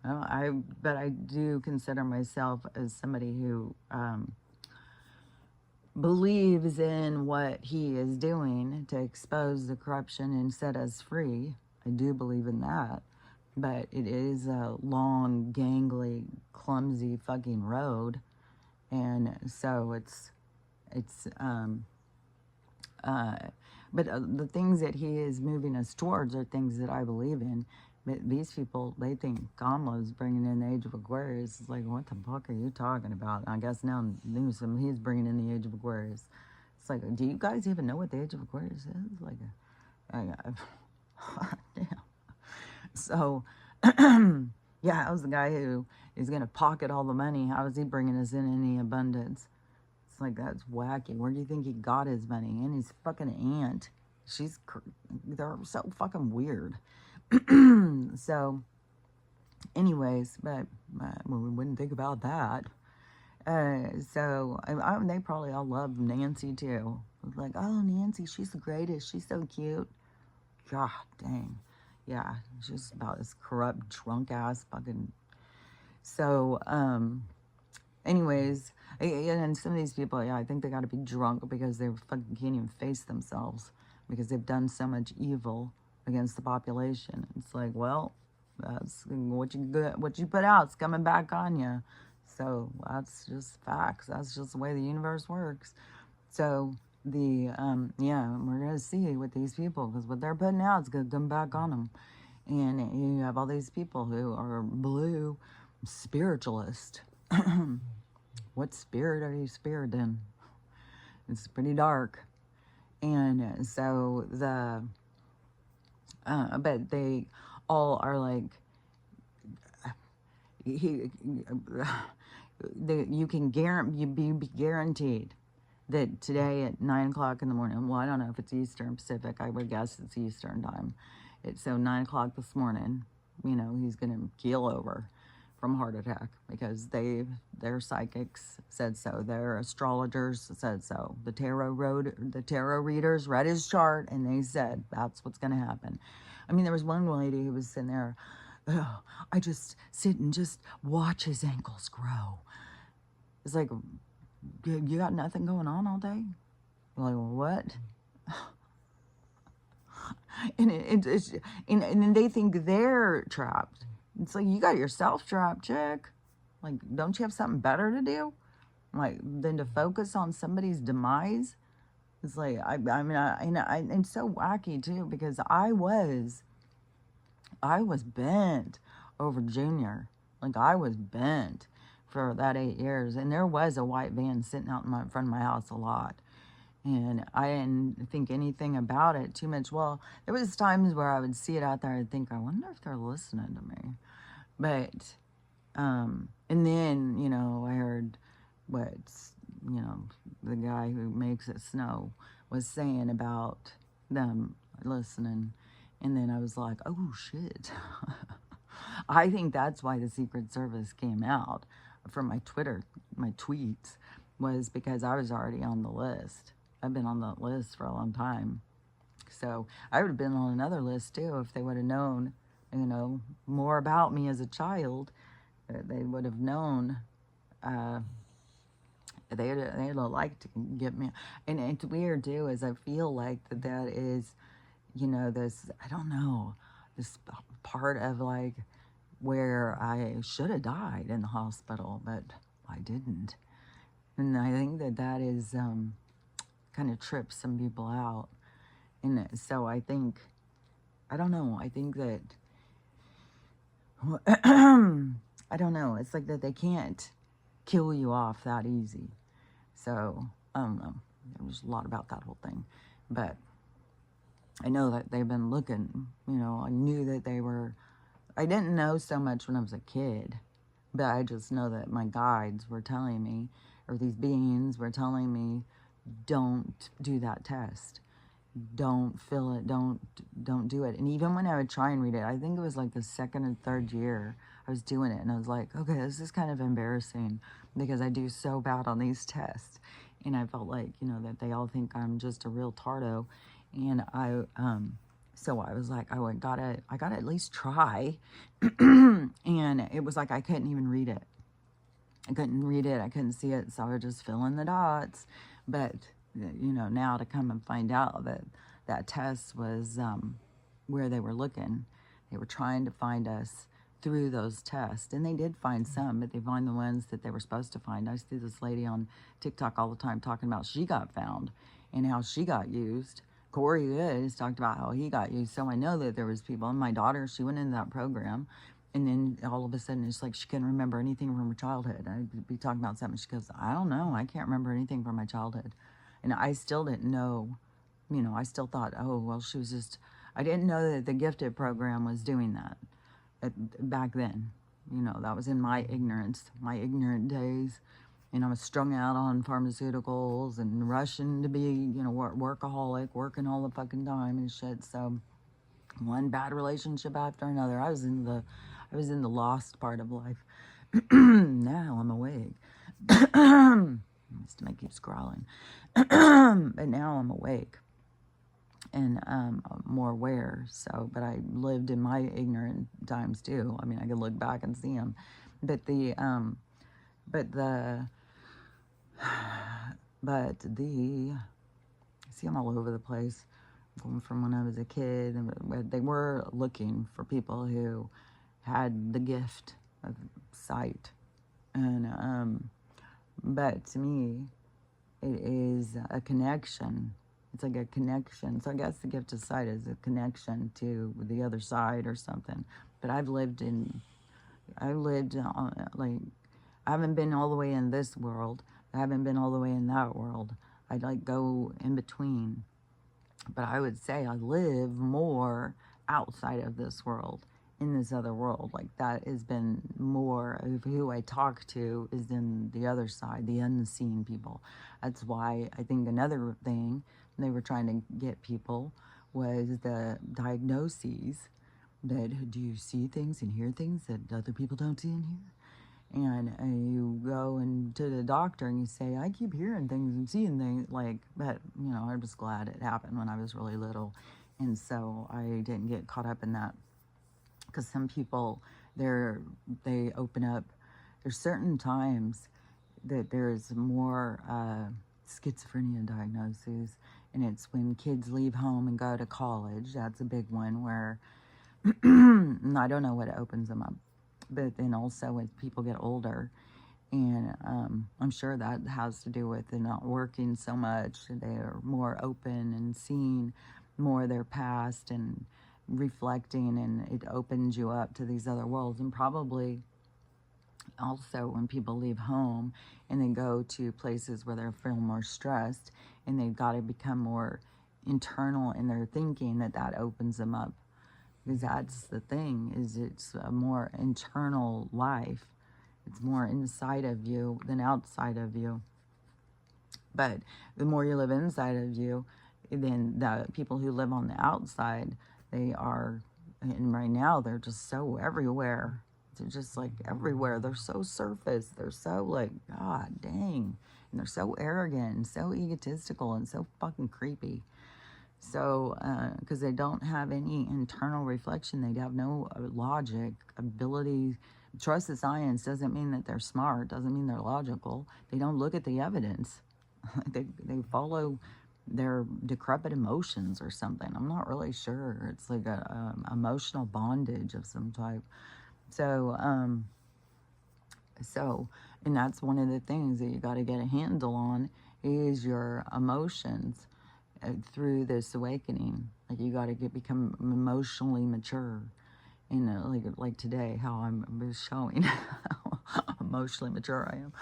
But I do consider myself as somebody who believes in what he is doing to expose the corruption and set us free. I do believe in that. But it is a long, gangly, clumsy fucking road. And so But the things that he is moving us towards are things that I believe in. But these people, they think Kamala's bringing in the age of Aquarius. It's like, what the fuck are you talking about? I guess now Newsom, he's bringing in the age of Aquarius. It's like, do you guys even know what the age of Aquarius is? Like, damn. So, yeah, how's the guy who is going to pocket all the money? How is he bringing us in any abundance? It's like, that's wacky. Where do you think he got his money? And his fucking aunt. They're so fucking weird. So, anyways, but we wouldn't think about that. So, they probably all love Nancy too. Like, oh, Nancy, she's the greatest. She's so cute. God dang. Yeah, she's about as corrupt, drunk ass fucking. So, anyways, and some of these people, yeah, I think they got to be drunk because they fucking can't even face themselves because they've done so much evil against the population. It's like, well, that's what you put out. It's coming back on you. So that's just facts. That's just the way the universe works. So yeah, we're gonna see with these people because what they're putting out is gonna come back on them. And you have all these people who are blue spiritualist. What spirit are you spiriting? It's pretty dark. And so but they all are like, you can be guaranteed that today at 9 o'clock in the morning, well, I don't know if it's Eastern Pacific, I would guess it's Eastern time. So 9 o'clock this morning, he's going to keel over from heart attack because their psychics said so. Their astrologers said so. The tarot readers read his chart and they said that's what's going to happen. I mean, there was one lady who was sitting there, oh, I just sit and just watch his ankles grow. It's like, you got nothing going on all day? Like, what? And and they think they're trapped. It's like, you got yourself trapped, chick. Like, don't you have something better to do? Like, than to focus on somebody's demise? It's like, it's so wacky too, because I was bent over Junior. Like, I was bent for that 8 years. And there was a white van sitting out in front of my house a lot. And I didn't think anything about it too much. Well, there was times where I would see it out there and think, I wonder if they're listening to me. But, and then, I heard what, the guy who makes it snow was saying about them listening. And then I was like, oh, shit. I think that's why the Secret Service came out from my tweets, was because I was already on the list. I've been on the list for a long time. So I would have been on another list too if they would have known, more about me as a child. They would have known. They'd have liked to get me. And it's weird too, is I feel like that is, this, I don't know, this part of like where I should have died in the hospital, but I didn't. And I think that is kind of trips some people out. And so I think, I don't know, I think that, I don't know, it's like that they can't kill you off that easy. So, I don't know, there's a lot about that whole thing. But I know that they've been looking, I knew that they were, I didn't know so much when I was a kid, but I just know that my guides were telling me, or these beings were telling me, don't do that test. Don't fill it. Don't do it. And even when I would try and read it, I think it was like the second or third year I was doing it, and I was like, okay, this is kind of embarrassing because I do so bad on these tests. And I felt like, that they all think I'm just a real tardo. And so I was like, I gotta at least try. And it was like, I couldn't even read it. I couldn't read it. I couldn't see it. So I was just filling the dots. But, now to come and find out that test was where they were looking. They were trying to find us through those tests. And they did find some, but they find the ones that they were supposed to find. I see this lady on TikTok all the time talking about she got found and how she got used Corey is talked about how he got used. So I know that there was people. And my daughter, she went into that program, and then all of a sudden it's like she couldn't remember anything from her childhood. I'd be talking about something. She goes, I don't know. I can't remember anything from my childhood. And I still didn't know. I still thought, oh, well, she was just. I didn't know that the gifted program was doing that back then. That was in my ignorance, my ignorant days. And I was strung out on pharmaceuticals and rushing to be, workaholic, working all the fucking time and shit. So one bad relationship after another. I was in the lost part of life. Now I'm awake. My stomach keeps growling. But now I'm awake and more aware. But I lived in my ignorant times too. I mean, I can look back and see them. But the, see, I'm all over the place. Going from when I was a kid, and they were looking for people who had the gift of sight. And, but to me, it is a connection. It's like a connection. So I guess the gift of sight is a connection to the other side or something. But I lived like, I haven't been all the way in this world. I haven't been all the way in that world. I like go in between. But I would say I live more outside of this world, in this other world. Like that has been more of who I talk to is in the other side, the unseen people. That's why I think another thing they were trying to get people was the diagnoses. That do you see things and hear things that other people don't see and hear? And you go into the doctor and you say, I keep hearing things and seeing things, but I was glad it happened when I was really little, and so I didn't get caught up in that, because some people, they open up. There's certain times that there's more schizophrenia diagnoses, and it's when kids leave home and go to college. That's a big one where and I don't know what opens them up. But then also as people get older, and I'm sure that has to do with them not working so much. They're more open and seeing more of their past and reflecting, and it opens you up to these other worlds. And probably also when people leave home and they go to places where they feel more stressed and they've got to become more internal in their thinking, that opens them up. Because that's the thing, is it's a more internal life. It's more inside of you than outside of you. But the more you live inside of you, then the people who live on the outside, they are, and right now they're just so everywhere. They're just like everywhere. They're so surface. They're so like, God dang. And they're so arrogant and so egotistical and so fucking creepy. So, because they don't have any internal reflection, they have no logic, ability. Trust the science doesn't mean that they're smart, doesn't mean they're logical. They don't look at the evidence. they follow their decrepit emotions or something. I'm not really sure. It's like a emotional bondage of some type. So, and that's one of the things that you got to get a handle on is your emotions. Through this awakening, like you got to become emotionally mature, and like today, how I'm showing how emotionally mature I am,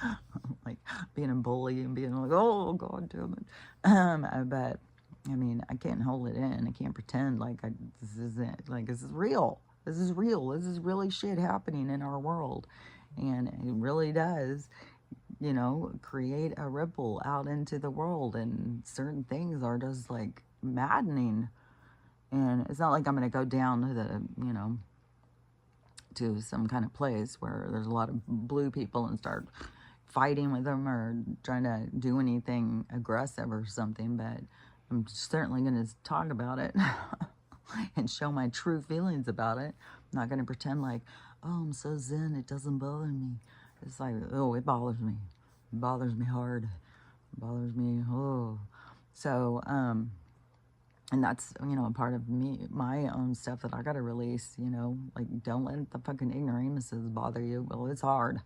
like being a bully and being like, oh God damn it, but I mean, I can't hold it in. I can't pretend like this isn't like this is real. This is real. This is really shit happening in our world, and it really does. Create a ripple out into the world, and certain things are just like maddening. And it's not like I'm going to go down to to some kind of place where there's a lot of blue people and start fighting with them or trying to do anything aggressive or something, but I'm certainly going to talk about it and show my true feelings about it. I'm not going to pretend like, oh, I'm so zen, it doesn't bother me. It's like, oh, it bothers me. It bothers me hard. It bothers me, oh. So, and that's, a part of me, my own stuff that I got to release, like, don't let the fucking ignoramuses bother you. Well, it's hard,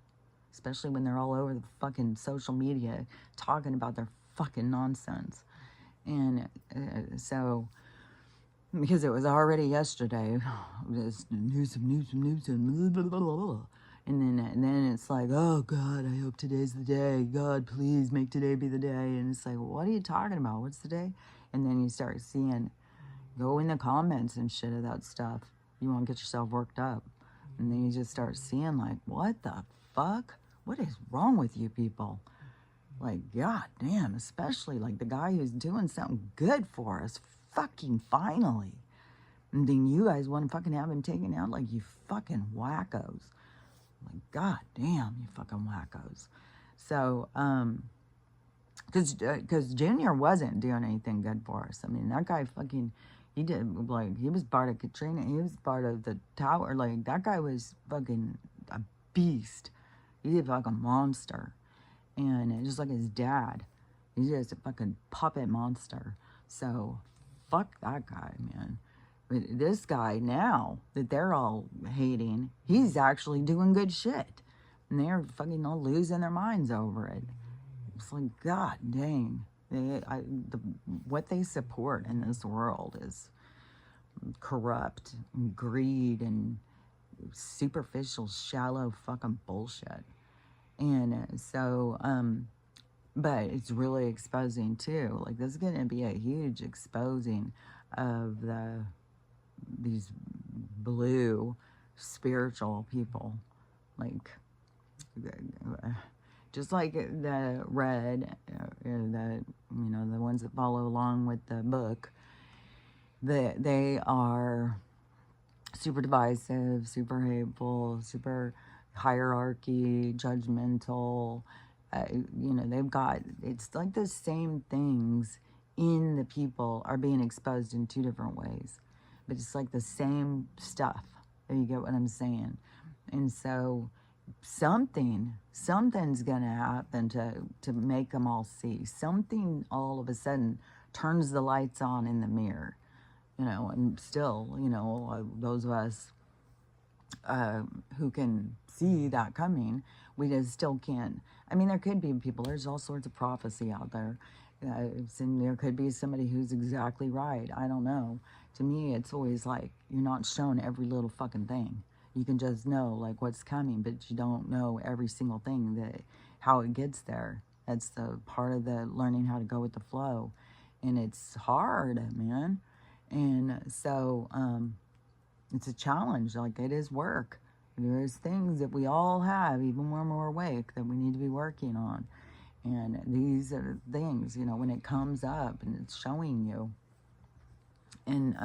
especially when they're all over the fucking social media talking about their fucking nonsense. And so, because it was already yesterday, just news, and blah, blah, blah, blah. And then it's like, oh God, I hope today's the day. God, please make today be the day. And it's like, what are you talking about? What's the day? And then you start seeing, go in the comments and shit of that stuff. You won't get yourself worked up. And then you just start seeing like, what the fuck? What is wrong with you people? Like, god damn, especially like the guy who's doing something good for us, fucking finally. And then you guys want to fucking have him taken out like you fucking wackos. Like, god damn, you fucking wackos. So, because Junior wasn't doing anything good for us. I mean, that guy fucking, he did, like, he was part of Katrina, he was part of the tower. Like, that guy was fucking a beast. He's a fucking monster. And just like his dad, he's just a fucking puppet monster. So, fuck that guy, man. But this guy now that they're all hating, he's actually doing good shit. And they're fucking all losing their minds over it. It's like, god dang. What they support in this world is corrupt, and greed, and superficial, shallow fucking bullshit. And so, but it's really exposing too. Like, this is going to be a huge exposing of these blue spiritual people. Like, just like the red, the ones that follow along with the book, they are super divisive, super hateful, super hierarchy, judgmental. They've got, it's like the same things in the people are being exposed in two different ways. But it's like the same stuff. You get what I'm saying? And so something's gonna happen to make them all see. Something all of a sudden turns the lights on in the mirror. And still, those of us who can see that coming, we just still can't. I mean, there could be people, there's all sorts of prophecy out there. And there could be somebody who's exactly right. I don't know. To me, it's always like, you're not shown every little fucking thing. You can just know, like, what's coming, but you don't know every single thing, how it gets there. That's the part of the learning how to go with the flow. And it's hard, man. And so, it's a challenge. Like, it is work. There's things that we all have, even when we're awake, that we need to be working on. And these are things, when it comes up and it's showing you. And,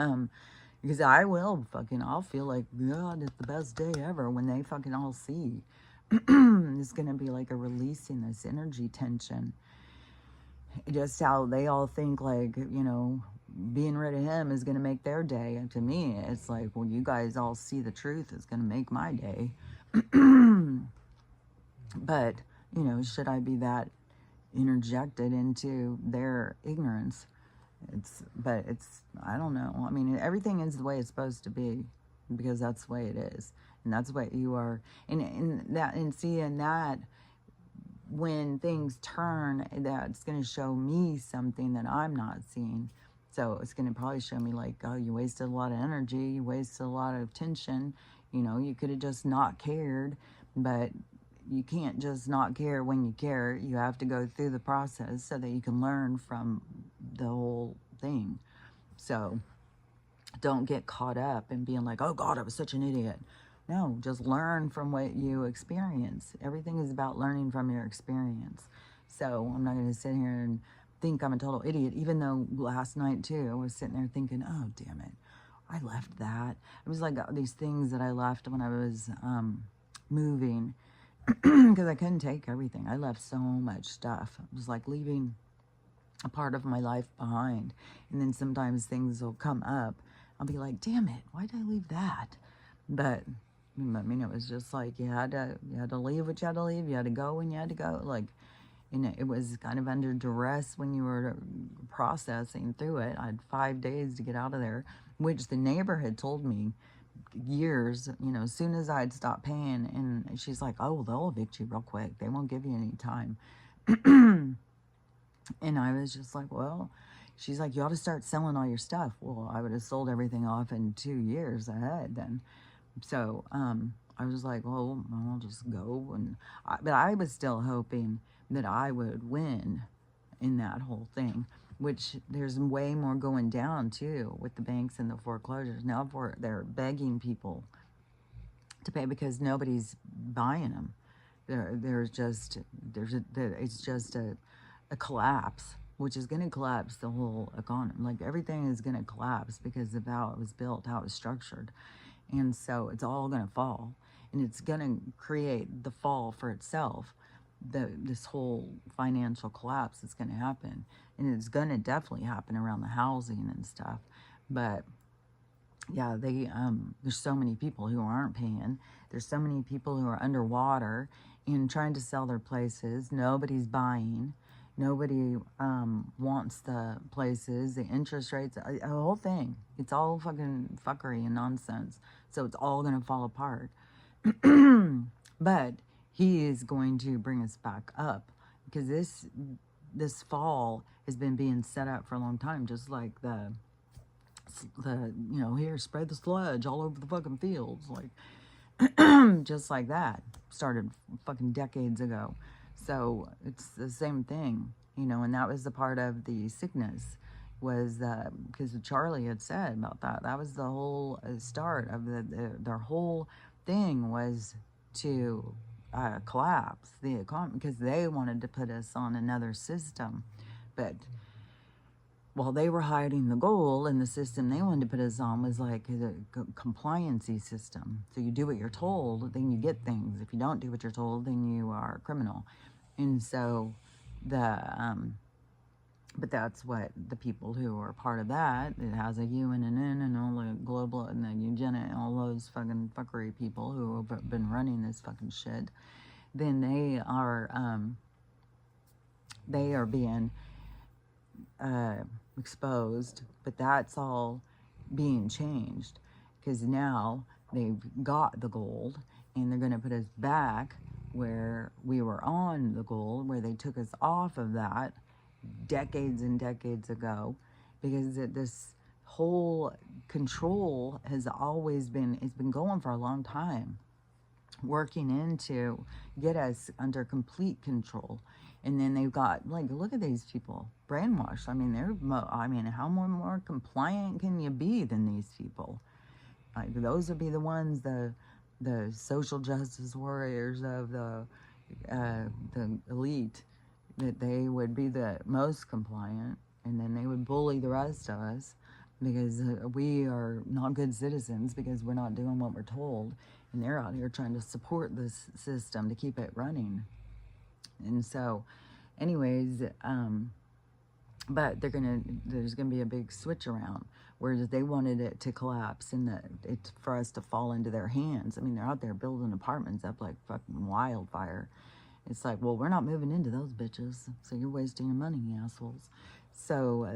because I'll feel like, God, it's the best day ever when they fucking all see. It's going to be like a releasing this energy tension. Just how they all think, like, being rid of him is going to make their day. And to me, it's like, well, you guys all see the truth. It's going to make my day. But, should I be that interjected into their ignorance? I don't know. I mean, everything is the way it's supposed to be, because that's the way it is. And that's what you are. And seeing that, when things turn, that's going to show me something that I'm not seeing. So it's going to probably show me like, oh, you wasted a lot of energy, you wasted a lot of tension. You could have just not cared, but you can't just not care when you care. You have to go through the process so that you can learn from the whole thing. So don't get caught up in being like, oh God, I was such an idiot. No, just learn from what you experience. Everything is about learning from your experience. So I'm not going to sit here and think I'm a total idiot, even though last night too, I was sitting there thinking, oh, damn it, I left that. It was like these things that I left when I was moving, because I couldn't take everything. I left so much stuff. It was like leaving a part of my life behind. And then sometimes things will come up. I'll be like, damn it, why did I leave that? But I mean, it was just like, you had to leave what you had to leave. You had to go when you had to go. Like, it was kind of under duress when you were processing through it. I had 5 days to get out of there, which the neighbor had told me years, as soon as I'd stopped paying. And she's like, oh, they'll evict you real quick. They won't give you any time. And I was just like, well, she's like, you ought to start selling all your stuff. Well, I would have sold everything off in 2 years ahead then. So I was like, well, I'll just go. But I was still hoping that I would win in that whole thing, which there's way more going down too with the banks and the foreclosures. Now they're begging people to pay because nobody's buying them. It's just a collapse, which is going to collapse the whole economy. Like everything is going to collapse because of how it was built, how it was structured. And so it's all going to fall, and it's going to create the fall for itself. This whole financial collapse is going to happen, and it's going to definitely happen around the housing and stuff. But yeah, there's so many people who aren't paying. There's so many people who are underwater and trying to sell their places. Nobody's buying. Nobody wants the places, the interest rates, the whole thing. It's all fucking fuckery and nonsense. So it's all going to fall apart. But he is going to bring us back up, because this fall has been being set up for a long time, just like the here, spread the sludge all over the fucking fields, like just like that started fucking decades ago. So it's the same thing, and that was the part of the sickness, was because Charlie had said about that. That was the whole start of their whole thing, was to collapse the economy, because they wanted to put us on another system. But while they were hiding the goal, and the system they wanted to put us on was like a compliancy system. So you do what you're told, then you get things. If you don't do what you're told, then you are a criminal. And so but that's what the people who are part of that, it has a U and an N, and all the global and the eugenic, all those fucking fuckery people who have been running this fucking shit, then they are being exposed. But that's all being changed, because now they've got the gold, and they're going to put us back where we were on the gold, where they took us off of that decades and decades ago, because this whole control has always been, it's been going for a long time, working into get us under complete control. And then they've got, like, look at these people, brainwashed. I mean, how more compliant can you be than these people? Like, those would be the ones, the social justice warriors of the elite, that they would be the most compliant, and then they would bully the rest of us because we are not good citizens, because we're not doing what we're told, and they're out here trying to support this system to keep it running. And so, anyways, but there's gonna be a big switch around, where they wanted it to collapse and for us to fall into their hands. I mean, they're out there building apartments up like fucking wildfire. It's like, well, we're not moving into those bitches, so you're wasting your money, you assholes. So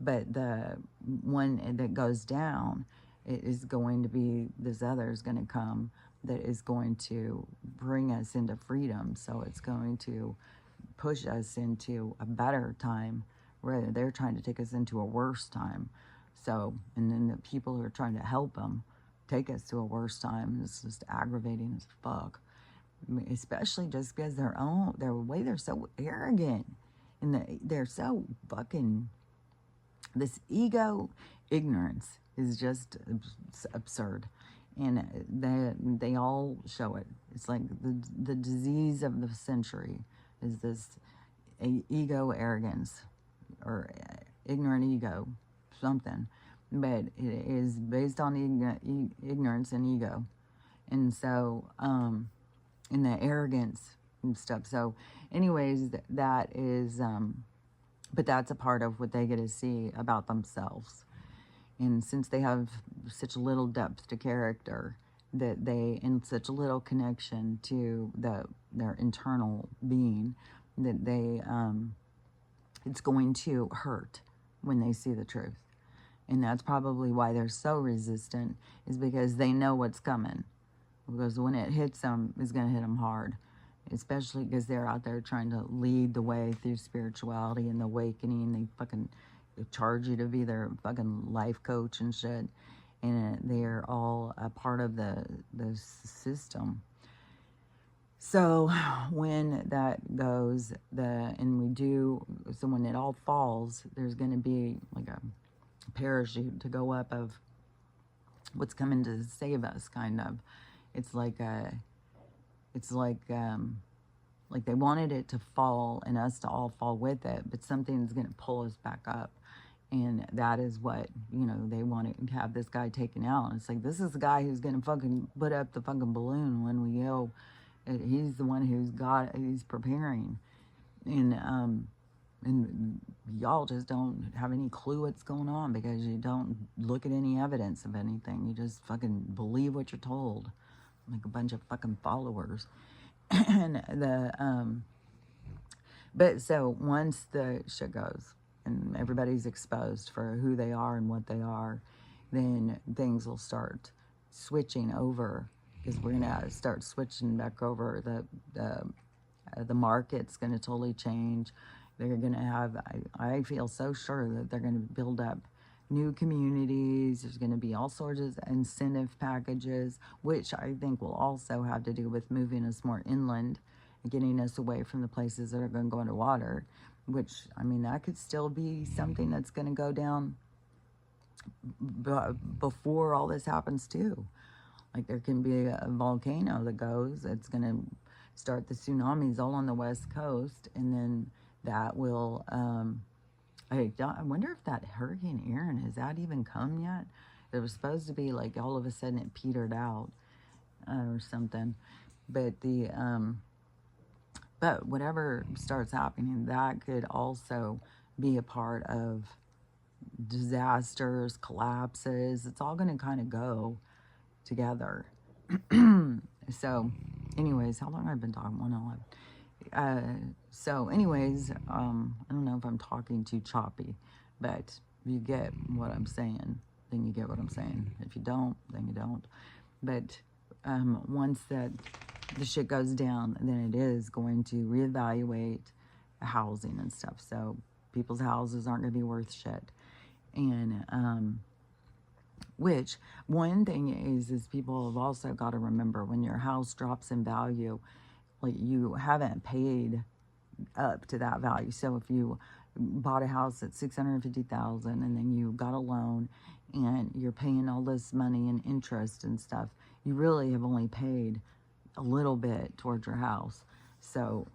but the one that goes down, it is going to be, this other is going to come, that is going to bring us into freedom. So it's going to push us into a better time, where they're trying to take us into a worse time. So, and then the people who are trying to help them take us to a worse time, it's just aggravating as fuck. I mean, especially just because they're so arrogant, and they're so fucking, this ego ignorance is just absurd. And they all show it. It's like the disease of the century is this ego arrogance, or ignorant ego, something. But it is based on ignorance and ego. And so, and the arrogance and stuff. So anyways, that is, but that's a part of what they get to see about themselves. And since they have such little depth to character, that they, and such little connection to their internal being, that they, it's going to hurt when they see the truth. And that's probably why they're so resistant, is because they know what's coming. Because when it hits them, it's going to hit them hard. especially because they're out there trying to lead the way through spirituality and the awakening. They fucking charge you to be their fucking life coach and shit, and they're all a part of the system. So when that goes, so when it all falls, there's going to be like a parachute to go up of what's coming to save us, kind of. It's like they wanted it to fall and us to all fall with it, but something's going to pull us back up. And that is what, they want to have this guy taken out. And it's like, this is the guy who's going to fucking put up the fucking balloon when we go. He's the one he's preparing. And y'all just don't have any clue what's going on because you don't look at any evidence of anything. You just fucking believe what you're told, like a bunch of fucking followers. And but so once the shit goes and everybody's exposed for who they are and what they are, then things will start switching over, because we're gonna start switching back over. The market's gonna totally change. They're gonna have, I feel so sure that they're gonna build up new communities. There's going to be all sorts of incentive packages, which I think will also have to do with moving us more inland and getting us away from the places that are going to go underwater, which, I mean, that could still be something that's going to go down before all this happens too. Like there can be a volcano that goes, it's going to start the tsunamis all on the west coast, and then that will, I wonder if that Hurricane Aaron, has that even come yet? It was supposed to be like all of a sudden it petered out or something. But but whatever starts happening, that could also be a part of disasters, collapses. It's all going to kind of go together. So, anyways, how long have I been talking? 1 hour. So anyways, I don't know if I'm talking too choppy, but if you get what I'm saying, then you get what I'm saying. If you don't, then you don't. But once the shit goes down, then it is going to reevaluate housing and stuff. So people's houses aren't going to be worth shit. And which one thing is people have also got to remember, when your house drops in value, like you haven't paid up to that value. So if you bought a house at $650,000 and then you got a loan and you're paying all this money and interest and stuff, you really have only paid a little bit towards your house. So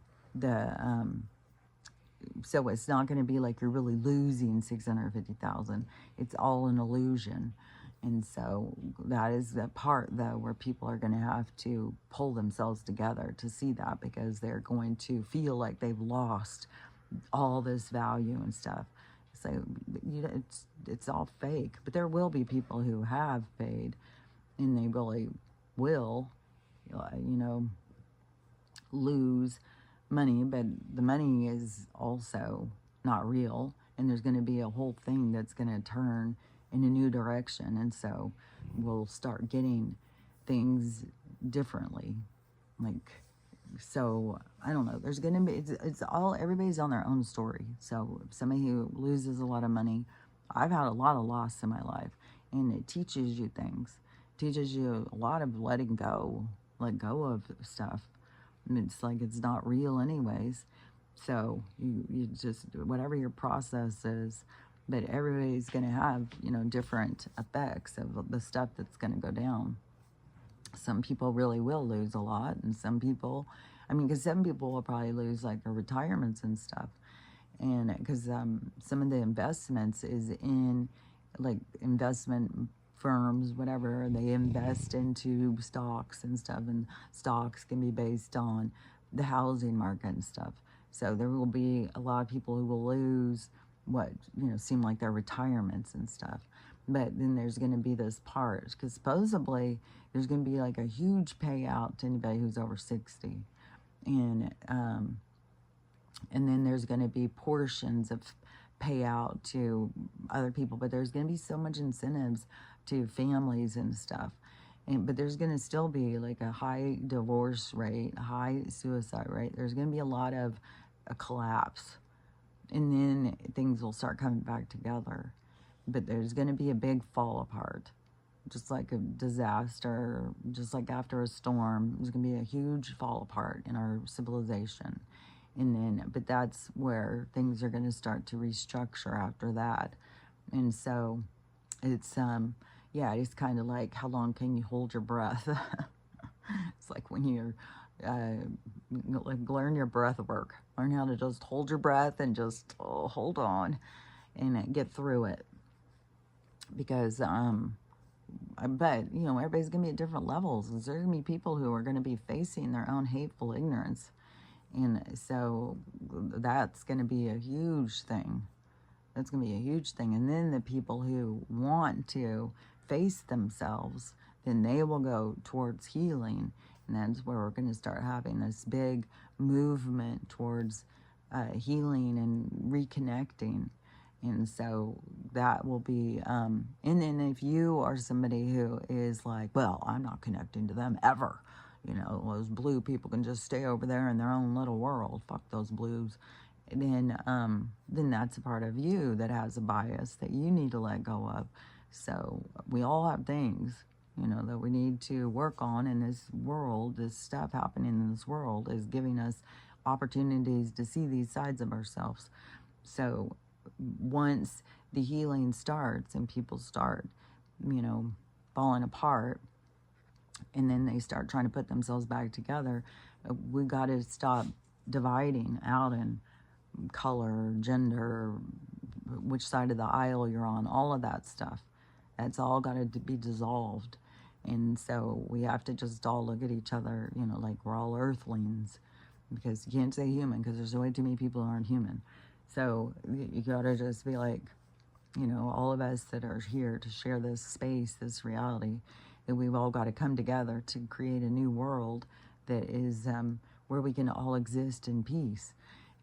so it's not going to be like you're really losing $650,000. It's all an illusion. And so that is the part, though, where people are going to have to pull themselves together to see that, because they're going to feel like they've lost all this value and stuff. So it's all fake. But there will be people who have paid, and they really will, lose money. But the money is also not real, and there's going to be a whole thing that's going to turn in a new direction, and so we'll start getting things differently. So I don't know, there's gonna be, it's all, everybody's on their own story. So somebody who loses a lot of money, I've had a lot of loss in my life, and it teaches you things. It teaches you a lot of let go of stuff. And it's like, it's not real anyways. So you just, whatever your process is, but everybody's going to have, different effects of the stuff that's going to go down. Some people really will lose a lot, and some people, because some people will probably lose like their retirements and stuff. And because some of the investments is in like investment firms, whatever, they invest into stocks and stuff, and stocks can be based on the housing market and stuff. So there will be a lot of people who will lose what seem like their retirements and stuff. But then there's going to be this part, because supposedly there's going to be like a huge payout to anybody who's over 60, and then there's going to be portions of payout to other people. But there's going to be so much incentives to families and stuff, But there's going to still be like a high divorce rate, a high suicide rate. There's going to be a lot of a collapse. And then things will start coming back together. But there's going to be a big fall apart. Just like a disaster, just like after a storm, there's going to be a huge fall apart in our civilization. And then, but that's where things are going to start to restructure after that. And so it's, yeah, it's kind of like, how long can you hold your breath? It's like when you're, like, learn your breath work. Learn how to just hold your breath and just hold on and get through it. Because, but, you know, everybody's going to be at different levels. There's going to be people who are going to be facing their own hateful ignorance. And so that's going to be a huge thing. That's going to be a huge thing. And then the people who want to face themselves, then they will go towards healing. And that's where we're going to start having this big movement towards healing and reconnecting. And so that will be, and then if you are somebody who is like, well, I'm not connecting to them ever. You know, those blue people can just stay over there in their own little world. Fuck those blues. Then that's a part of you that has a bias that you need to let go of. So we all have things, you know, that we need to work on in this world. This stuff happening in this world is giving us opportunities to see these sides of ourselves. So once the healing starts and people start, you know, falling apart, and then they start trying to put themselves back together, we got to stop dividing out in color, gender, which side of the aisle you're on, all of that stuff. That's all got to be dissolved. And so we have to just all look at each other, you know, like we're all earthlings, because you can't say human because there's way too many people who aren't human. So you got to just be like, you know, all of us that are here to share this space, this reality, that we've all got to come together to create a new world that is where we can all exist in peace.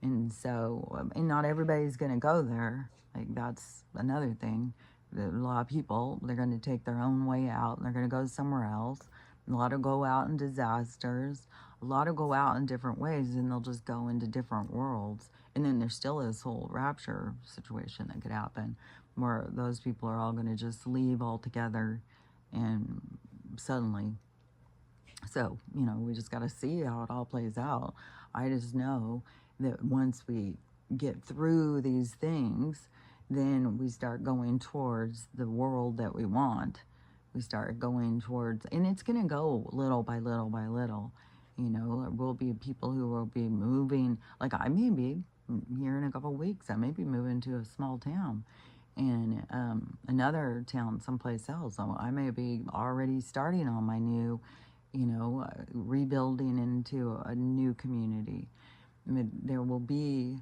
And so, and not everybody's going to go there. Like, that's another thing. A lot of people, they're going to take their own way out, and they're going to go somewhere else. A lot will go out in disasters. A lot will go out in different ways, and they'll just go into different worlds. And then there's still this whole rapture situation that could happen, where those people are all going to just leave altogether, and suddenly. So, you know, we just got to see how it all plays out. I just know that once we get through these things, then we start going towards the world that we want. We start going towards, and it's going to go little by little by little. You know, there will be people who will be moving, like I may be here in a couple of weeks, I may be moving to a small town, and another town someplace else. So I may be already starting on my new, you know, rebuilding into a new community. I mean, there will be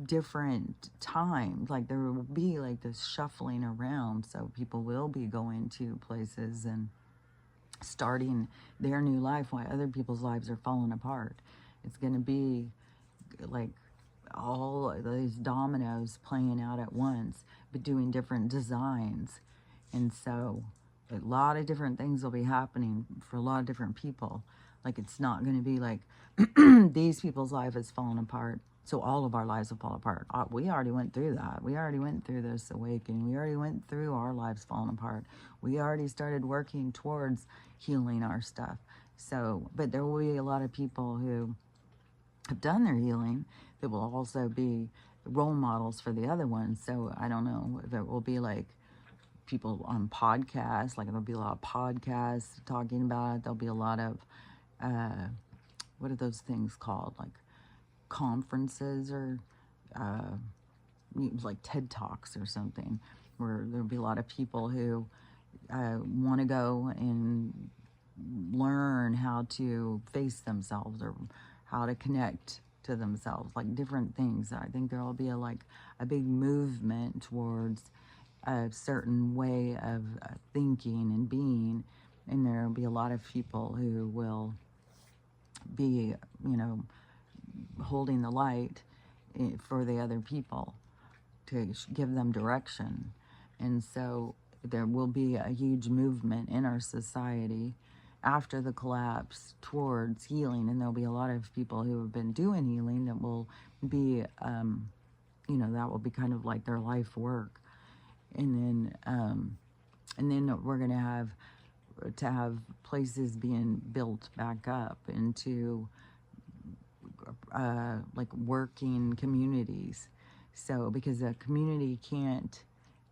different times, like there will be like this shuffling around, so people will be going to places and starting their new life while other people's lives are falling apart. It's going to be like all these dominoes playing out at once, but doing different designs. And so a lot of different things will be happening for a lot of different people. Like, it's not going to be like these people's life is falling apart, so all of our lives will fall apart. We already went through that. We already went through this awakening. We already went through our lives falling apart. We already started working towards healing our stuff. So, but there will be a lot of people who have done their healing that will also be role models for the other ones. So I don't know if it will be like people on podcasts, like there'll be a lot of podcasts talking about it. There'll be a lot of, what are those things called? Like conferences or like TED Talks or something, where there'll be a lot of people who want to go and learn how to face themselves or how to connect to themselves, like different things. I think there will be a big movement towards a certain way of thinking and being, and there will be a lot of people who will be, you know, holding the light for the other people to give them direction. And so there will be a huge movement in our society after the collapse towards healing, and there'll be a lot of people who have been doing healing that will be, that will be kind of like their life work, and then we're gonna have places being built back up into like working communities. So because a community can't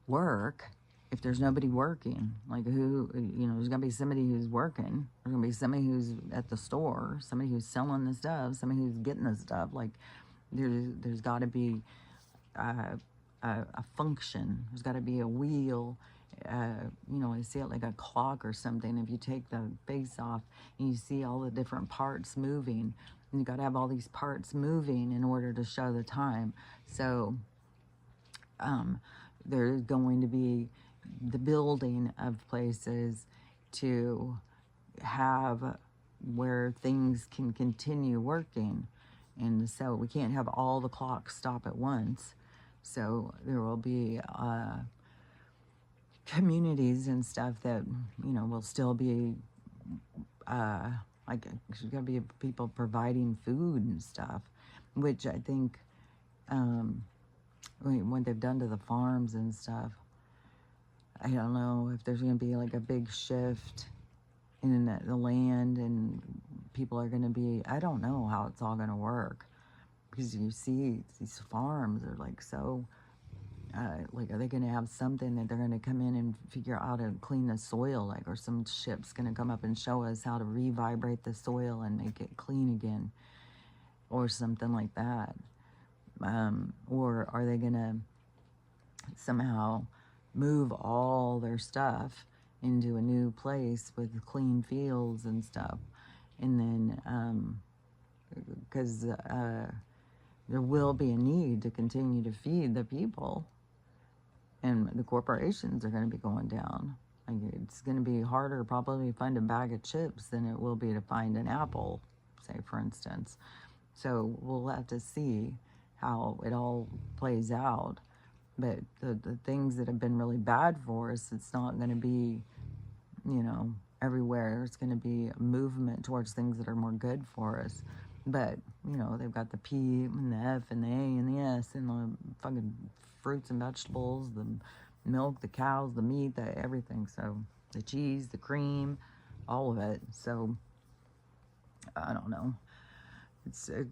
work if there's nobody working. Like there's gonna be somebody who's working. There's gonna be somebody who's at the store, somebody who's selling the stuff, somebody who's getting the stuff. Like there's got to be a function. There's got to be a wheel. I see it like a clock or something. If you take the face off and you see all the different parts moving, and you got to have all these parts moving in order to show the time. So there's going to be the building of places to have where things can continue working. And so we can't have all the clocks stop at once. So there will be communities and stuff that, will still be, like, there's going to be people providing food and stuff, which I think, what they've done to the farms and stuff, I don't know if there's going to be like a big shift in the land and people are going to be, I don't know how it's all going to work, because you see these farms are like so, like, are they going to have something that they're going to come in and figure out how to clean the soil, like, or some ship's going to come up and show us how to revibrate the soil and make it clean again, or something like that. Or are they going to somehow move all their stuff into a new place with clean fields and stuff? And then, because there will be a need to continue to feed the people, and the corporations are going to be going down. Like, it's going to be harder probably to find a bag of chips than it will be to find an apple, say, for instance. So we'll have to see how it all plays out. But the things that have been really bad for us, it's not going to be, everywhere. It's going to be a movement towards things that are more good for us. But, they've got the P and the F and the A and the S and the fucking fruits and vegetables, the milk, the cows, the meat, the everything. So the cheese, the cream, all of it. So I don't know.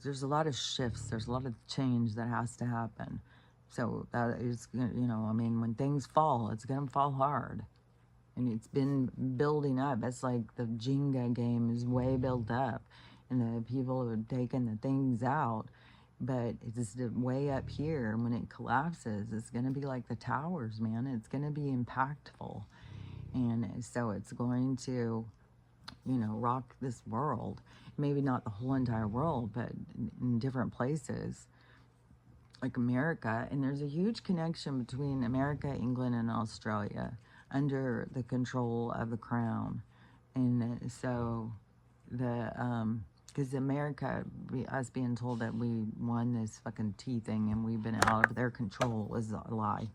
There's a lot of shifts. There's a lot of change that has to happen. So that is, when things fall, it's going to fall hard. And it's been building up. It's like the Jenga game is way built up. And the people have taken the things out. But it's just way up here. And when it collapses, it's going to be like the towers, man. It's going to be impactful. And so it's going to, rock this world. Maybe not the whole entire world, but in different places. Like America. And there's a huge connection between America, England, and Australia under the control of the crown. And so because America, us being told that we won this fucking tea thing and we've been out of their control was a lie.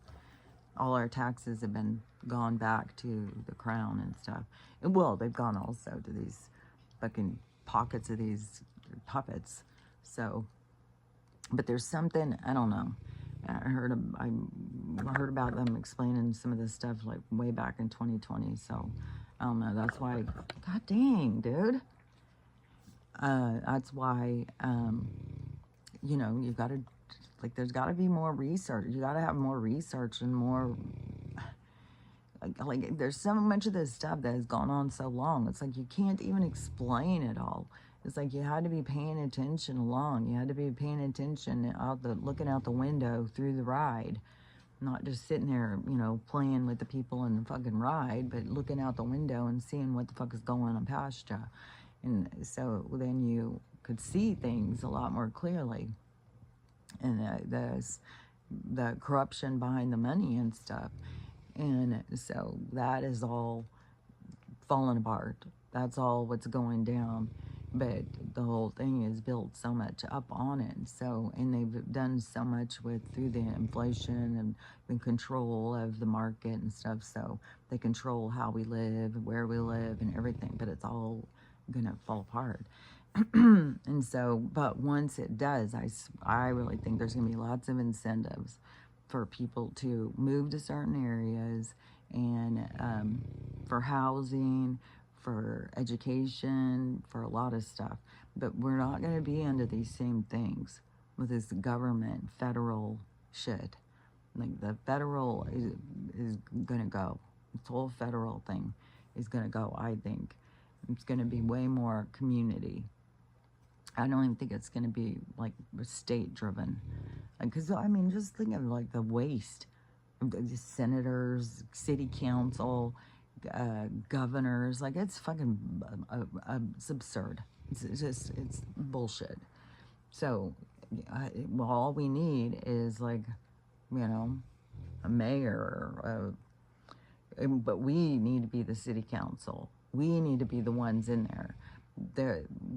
All our taxes have been gone back to the crown and stuff. And, well, they've gone also to these fucking pockets of these puppets. So, but there's something, I don't know. I heard about them explaining some of this stuff like way back in 2020. So I don't know. That's why, god dang, dude. That's why, you've got to, like, there's got to be more research. You got to have more research and more, like, there's so much of this stuff that has gone on so long. It's like you can't even explain it all. It's like you had to be paying attention along. You had to be paying attention looking out the window through the ride. Not just sitting there, playing with the people in the fucking ride, but looking out the window and seeing what the fuck is going on past you. And so then you could see things a lot more clearly. And the corruption behind the money and stuff. And so that is all falling apart. That's all what's going down. but the whole thing is built so much up on it. So, and they've done so much with through the inflation and the control of the market and stuff. So they control how we live, where we live, and everything. But it's all gonna fall apart. And so, but once it does, I really think there's gonna be lots of incentives for people to move to certain areas and for housing, for education, for a lot of stuff. But we're not going to be under these same things with this government, federal shit. Like the federal is going to go. This whole federal thing is going to go, I think. It's going to be way more community. I don't even think it's going to be like state driven. Because, I mean, just think of like the waste. The senators, city council, governors, like it's fucking it's absurd. It's bullshit. So, well, all we need is like, you know, a mayor, but we need to be the city council. We need to be the ones in there.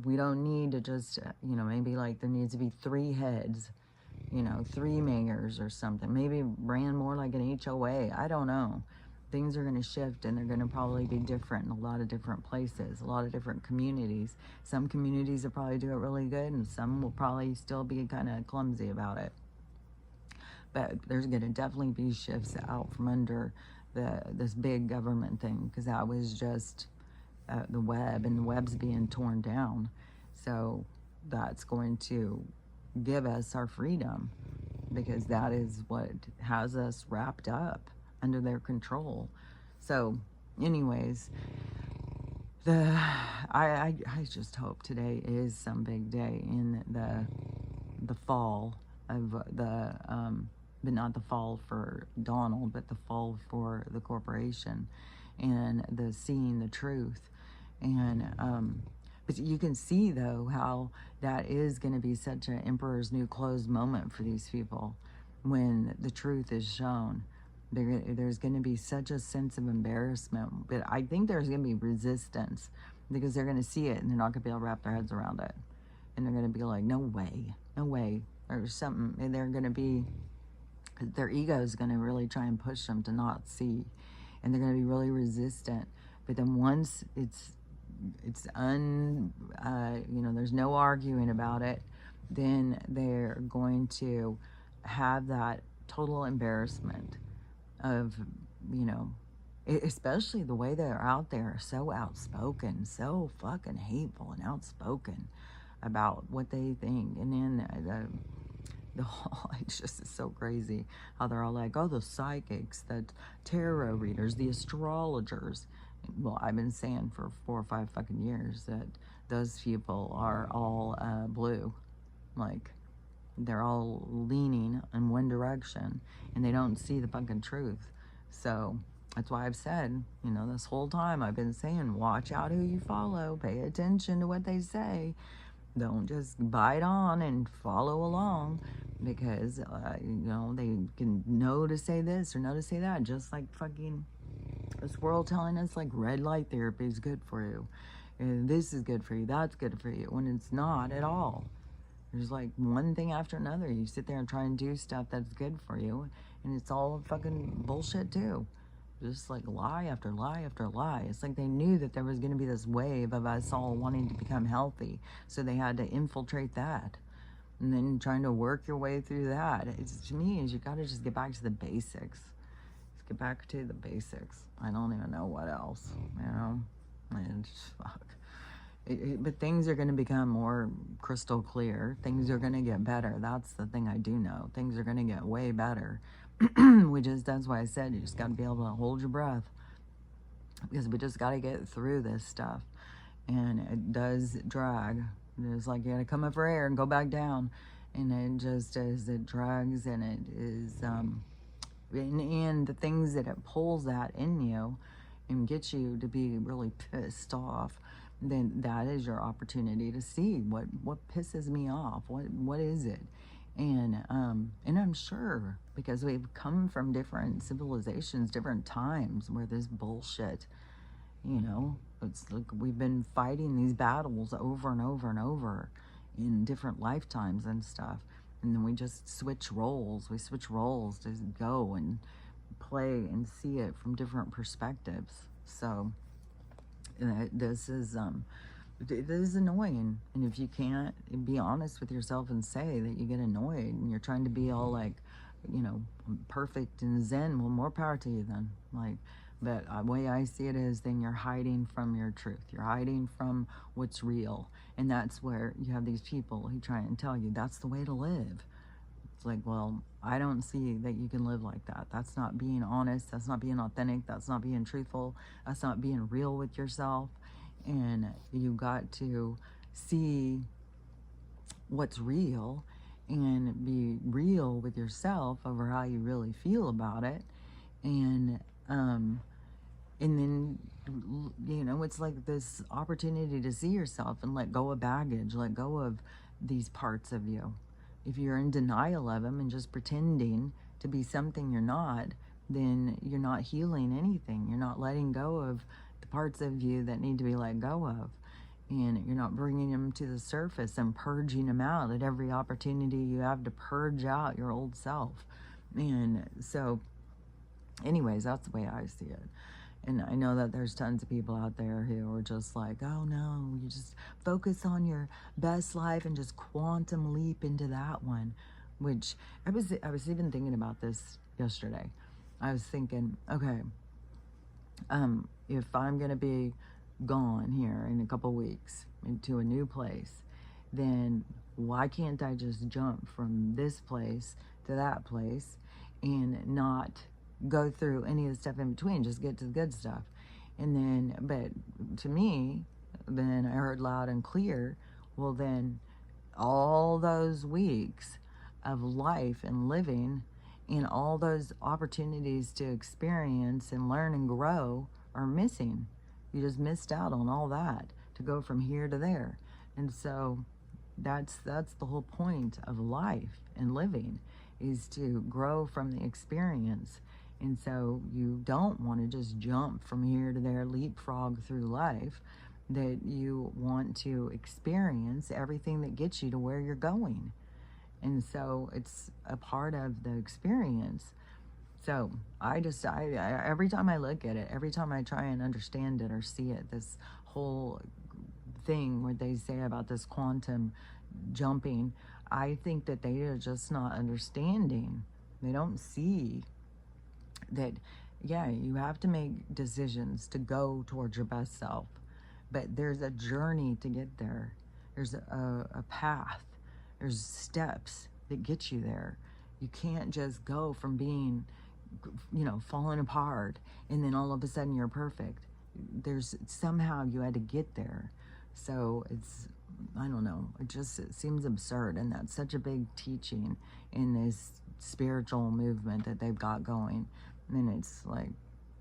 We don't need to just, you know, maybe like there needs to be 3 heads, you know, 3 mayors or something. Maybe ran more like an HOA. I don't know. Things are going to shift and they're going to probably be different in a lot of different places, a lot of different communities. Some communities will probably do it really good and some will probably still be kind of clumsy about it. But there's going to definitely be shifts out from under this big government thing, because that was just the web, and the web's being torn down. So that's going to give us our freedom, because that is what has us wrapped up under their control. So anyways, I just hope today is some big day in the fall of the but not the fall for Donald, but the fall for the corporation, and the seeing the truth. And but you can see though how that is going to be such an emperor's new clothes moment for these people when the truth is shown. There's going to be such a sense of embarrassment, but I think there's going to be resistance, because they're going to see it and they're not going to be able to wrap their heads around it, and they're going to be like, no way, no way, or something. And they're going to be, their ego is going to really try and push them to not see, and they're going to be really resistant. But then once it's you know, there's no arguing about it, then they're going to have that total embarrassment of, you know, especially the way they're out there, so outspoken, so fucking hateful and outspoken about what they think. And then the whole, it's just so crazy how they're all like, oh, the psychics, the tarot readers, the astrologers. Well, I've been saying for 4 or 5 fucking years that those people are all blue. Like, they're all leaning in one direction, and they don't see the fucking truth. So that's why I've said, you know, this whole time I've been saying, watch out who you follow, pay attention to what they say. Don't just bite on and follow along, because you know, they can know to say this or know to say that, just like fucking this world telling us like red light therapy is good for you, and this is good for you, that's good for you, when it's not at all. There's like one thing after another. You sit there and try and do stuff that's good for you, and it's all fucking bullshit too. Just like lie after lie after lie. It's like they knew that there was going to be this wave of us all wanting to become healthy, so they had to infiltrate that, and then trying to work your way through that. It's, to me, is you got to just get back to the basics. Just get back to the basics. I don't even know what else, you know. And fuck. But things are going to become more crystal clear. Things are going to get better. That's the thing I do know. Things are going to get way better. That's why I said you just got to be able to hold your breath, because we just got to get through this stuff. And it does drag. It's like you got to come up for air and go back down. And it just, as it drags, and it is, and the things that it pulls at in you and gets you to be really pissed off, then that is your opportunity to see what pisses me off. What is it? And I'm sure, because we've come from different civilizations, different times where this bullshit You know, it's like we've been fighting these battles over and over and over in different lifetimes and stuff. And then we just switch roles. We switch roles to go and play and see it from different perspectives. So this is it is annoying. And if you can't be honest with yourself and say that you get annoyed and you're trying to be all like, you know, perfect and zen, well, more power to you then. Like, but the way I see it is then you're hiding from your truth. You're hiding from what's real. And that's where you have these people who try and tell you that's the way to live. It's like, well, I don't see that you can live like that. That's not being honest. That's not being authentic. That's not being truthful. That's not being real with yourself. And you got to see what's real and be real with yourself over how you really feel about it. And then, you know, it's like this opportunity to see yourself and let go of baggage, let go of these parts of you. If you're in denial of them and just pretending to be something you're not, then you're not healing anything. You're not letting go of the parts of you that need to be let go of. And you're not bringing them to the surface and purging them out at every opportunity you have to purge out your old self. And so, anyways, that's the way I see it. And I know that there's tons of people out there who are just like, oh no, you just focus on your best life and just quantum leap into that one. Which I was even thinking about this yesterday. I was thinking, okay, if I'm gonna be gone here in a couple weeks into a new place, then why can't I just jump from this place to that place and not go through any of the stuff in between, just get to the good stuff? And then, but to me, then I heard loud and clear, well, then all those weeks of life and living and all those opportunities to experience and learn and grow are missing. You just missed out on all that to go from here to there. And so that's the whole point of life and living, is to grow from the experience. And so you don't want to just jump from here to there, leapfrog through life, that you want to experience everything that gets you to where you're going. And so it's a part of the experience. So I every time I look at it, every time I try and understand it or see it, this whole thing where they say about this quantum jumping, I think that they are just not understanding. They don't see that, yeah, you have to make decisions to go towards your best self, but there's a journey to get there. There's a path. There's steps that get you there. You can't just go from being, you know, falling apart and then all of a sudden you're perfect. There's somehow you had to get there. So it's, I don't know, it seems absurd. And that's such a big teaching in this spiritual movement that they've got going. And it's like,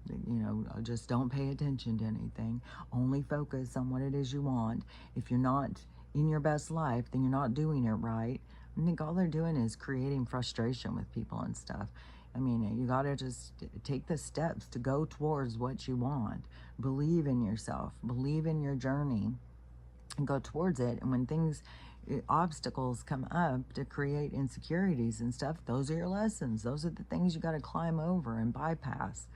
you know, just don't pay attention to anything. Only focus on what it is you want. If you're not in your best life, then you're not doing it right. I think all they're doing is creating frustration with people and stuff. I mean, you got to just take the steps to go towards what you want. Believe in yourself. Believe in your journey and go towards it. And when obstacles come up to create insecurities and stuff, those are your lessons. Those are the things you got to climb over and bypass.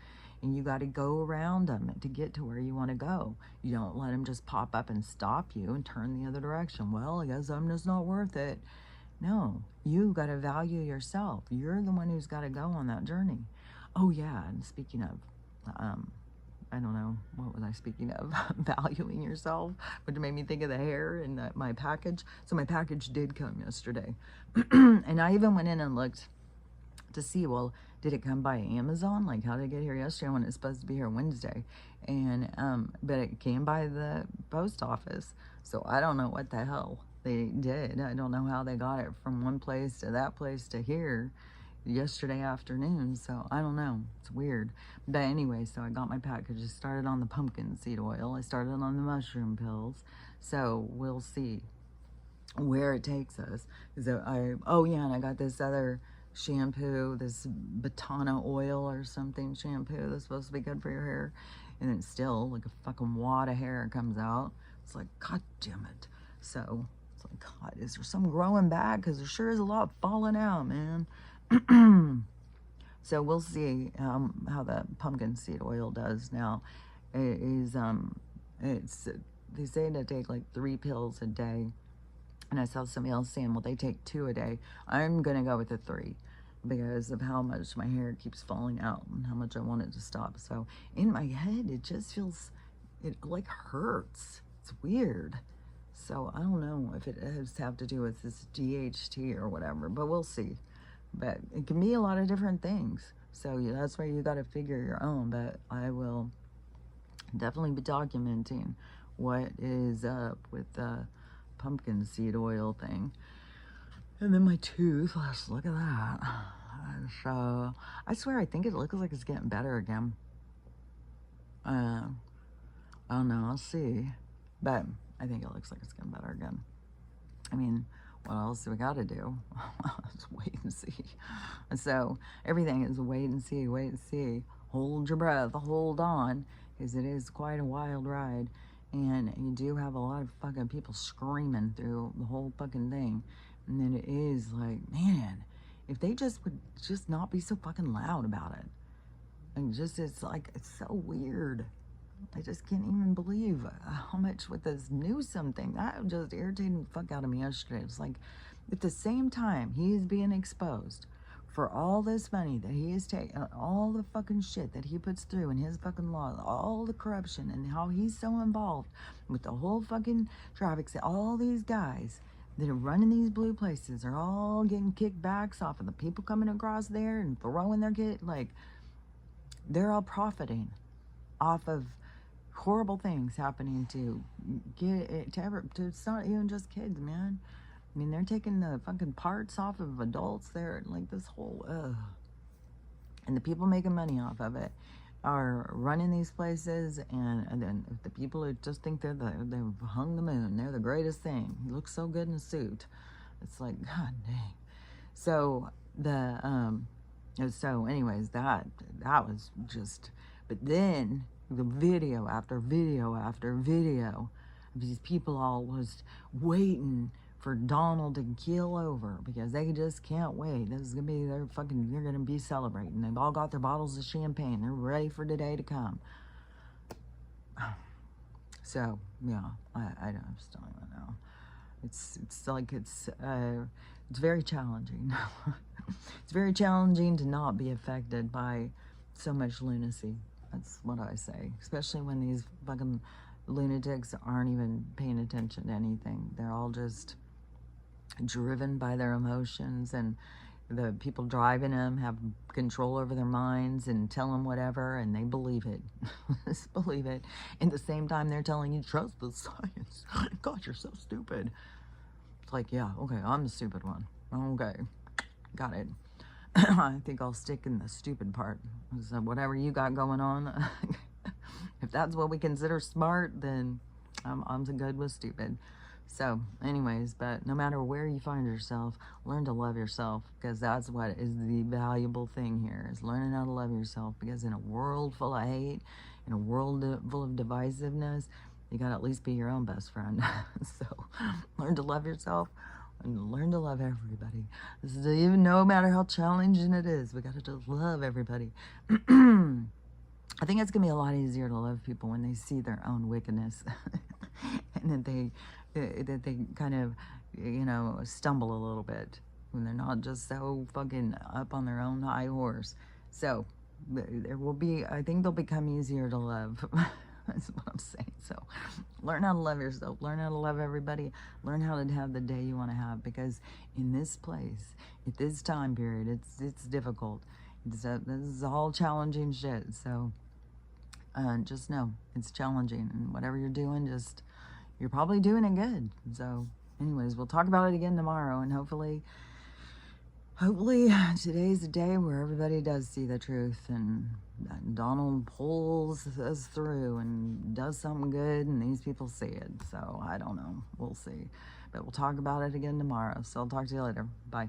And you got to go around them to get to where you want to go. You don't let them just pop up and stop you and turn the other direction. Well, I guess I'm just not worth it. No, you got to value yourself. You're the one who's got to go on that journey. Oh yeah, and speaking of, I don't know, what was I speaking of? Valuing yourself, which made me think of the hair and my package. So my package did come yesterday. And I even went in and looked to see, well, did it come by Amazon? Like, how did it get here yesterday when it's supposed to be here Wednesday? And, but it came by the post office. So I don't know what the hell they did. I don't know how they got it from one place to that place to here yesterday afternoon. So I don't know. It's weird. But anyway, so I got my package. I started on the pumpkin seed oil. I started on the mushroom pills. So we'll see where it takes us. So oh yeah, and I got this other shampoo, this Batana oil or something shampoo that's supposed to be good for your hair. and then still like a fucking wad of hair comes out. It's like, God damn it. So it's like, God, is there some growing back? Because there sure is a lot falling out, man. So we'll see how the pumpkin seed oil does now. It is it's they say to take like 3 pills a day, and I saw somebody else saying, well, they take 2 a day. I'm gonna go with the 3 because of how much my hair keeps falling out and how much I want it to stop. So in my head, it just feels, it like hurts. It's weird. So I don't know if it has to have to do with this DHT or whatever, but we'll see. But it can be a lot of different things. So yeah, that's why you got to figure your own. But I will definitely be documenting what is up with the pumpkin seed oil thing. And then my tooth, let's look at that. So I swear, I think it looks like it's getting better again. I don't know, I'll see. But I think it looks like it's getting better again. I mean, what else do we got to do? Let's wait and see. So everything is wait and see, wait and see. Hold your breath, hold on, because it is quite a wild ride. And you do have a lot of fucking people screaming through the whole fucking thing. And then it is like, man, if they just would just not be so fucking loud about it. And just, it's like, it's so weird. I just can't even believe how much with this Newsom thing. That just irritated the fuck out of me yesterday. It's like, at the same time, he is being exposed for all this money that he is taking, all the fucking shit that he puts through in his fucking law, all the corruption and how he's so involved with the whole fucking traffic, all these guys that are running these blue places are all getting kickbacks off of the people coming across there and throwing their kid, like, they're all profiting off of horrible things happening to it's not even just kids, man. I mean, they're taking the fucking parts off of adults. They're like this whole and the people making money off of it are running these places, and then the people who just think they've hung the moon, they're the greatest thing. He looks so good in a suit. It's like, God dang. So so anyways, that was just, but then the video after video after video of these people all was waiting for Donald to keel over because they just can't wait. This is gonna be their fucking, they're gonna be celebrating. They've all got their bottles of champagne. They're ready for the day to come. So yeah, I just don't even know. It's like it's very challenging. It's very challenging to not be affected by so much lunacy. That's what I say, especially when these fucking lunatics aren't even paying attention to anything. They're all just driven by their emotions, and the people driving them have control over their minds and tell them whatever, and they believe it. Just believe it. And at the same time, they're telling you, trust the science. God, you're so stupid. It's like, yeah, okay, I'm the stupid one. Okay, got it. I think I'll stick in the stupid part. So whatever you got going on, if that's what we consider smart, then I'm good with stupid. So anyways, but no matter where you find yourself, learn to love yourself, because that's what is the valuable thing here, is learning how to love yourself. Because in a world full of hate, in a world full of divisiveness, you gotta at least be your own best friend. So learn to love yourself and learn to love everybody. This is, even no matter how challenging it is, we gotta just love everybody. I think it's gonna be a lot easier to love people when they see their own wickedness, and that they kind of, you know, stumble a little bit when they're not just so fucking up on their own high horse. So there will be, I think they'll become easier to love. That's what I'm saying. So learn how to love yourself, learn how to love everybody, learn how to have the day you want to have, because in this place, at this time period, it's difficult. This is all challenging shit. So just know it's challenging, and whatever you're doing, just, you're probably doing it good. So anyways, we'll talk about it again tomorrow, and hopefully today's the day where everybody does see the truth, and Donald pulls us through and does something good, and these people see it. So I don't know, we'll see, but we'll talk about it again tomorrow. So I'll talk to you later. Bye.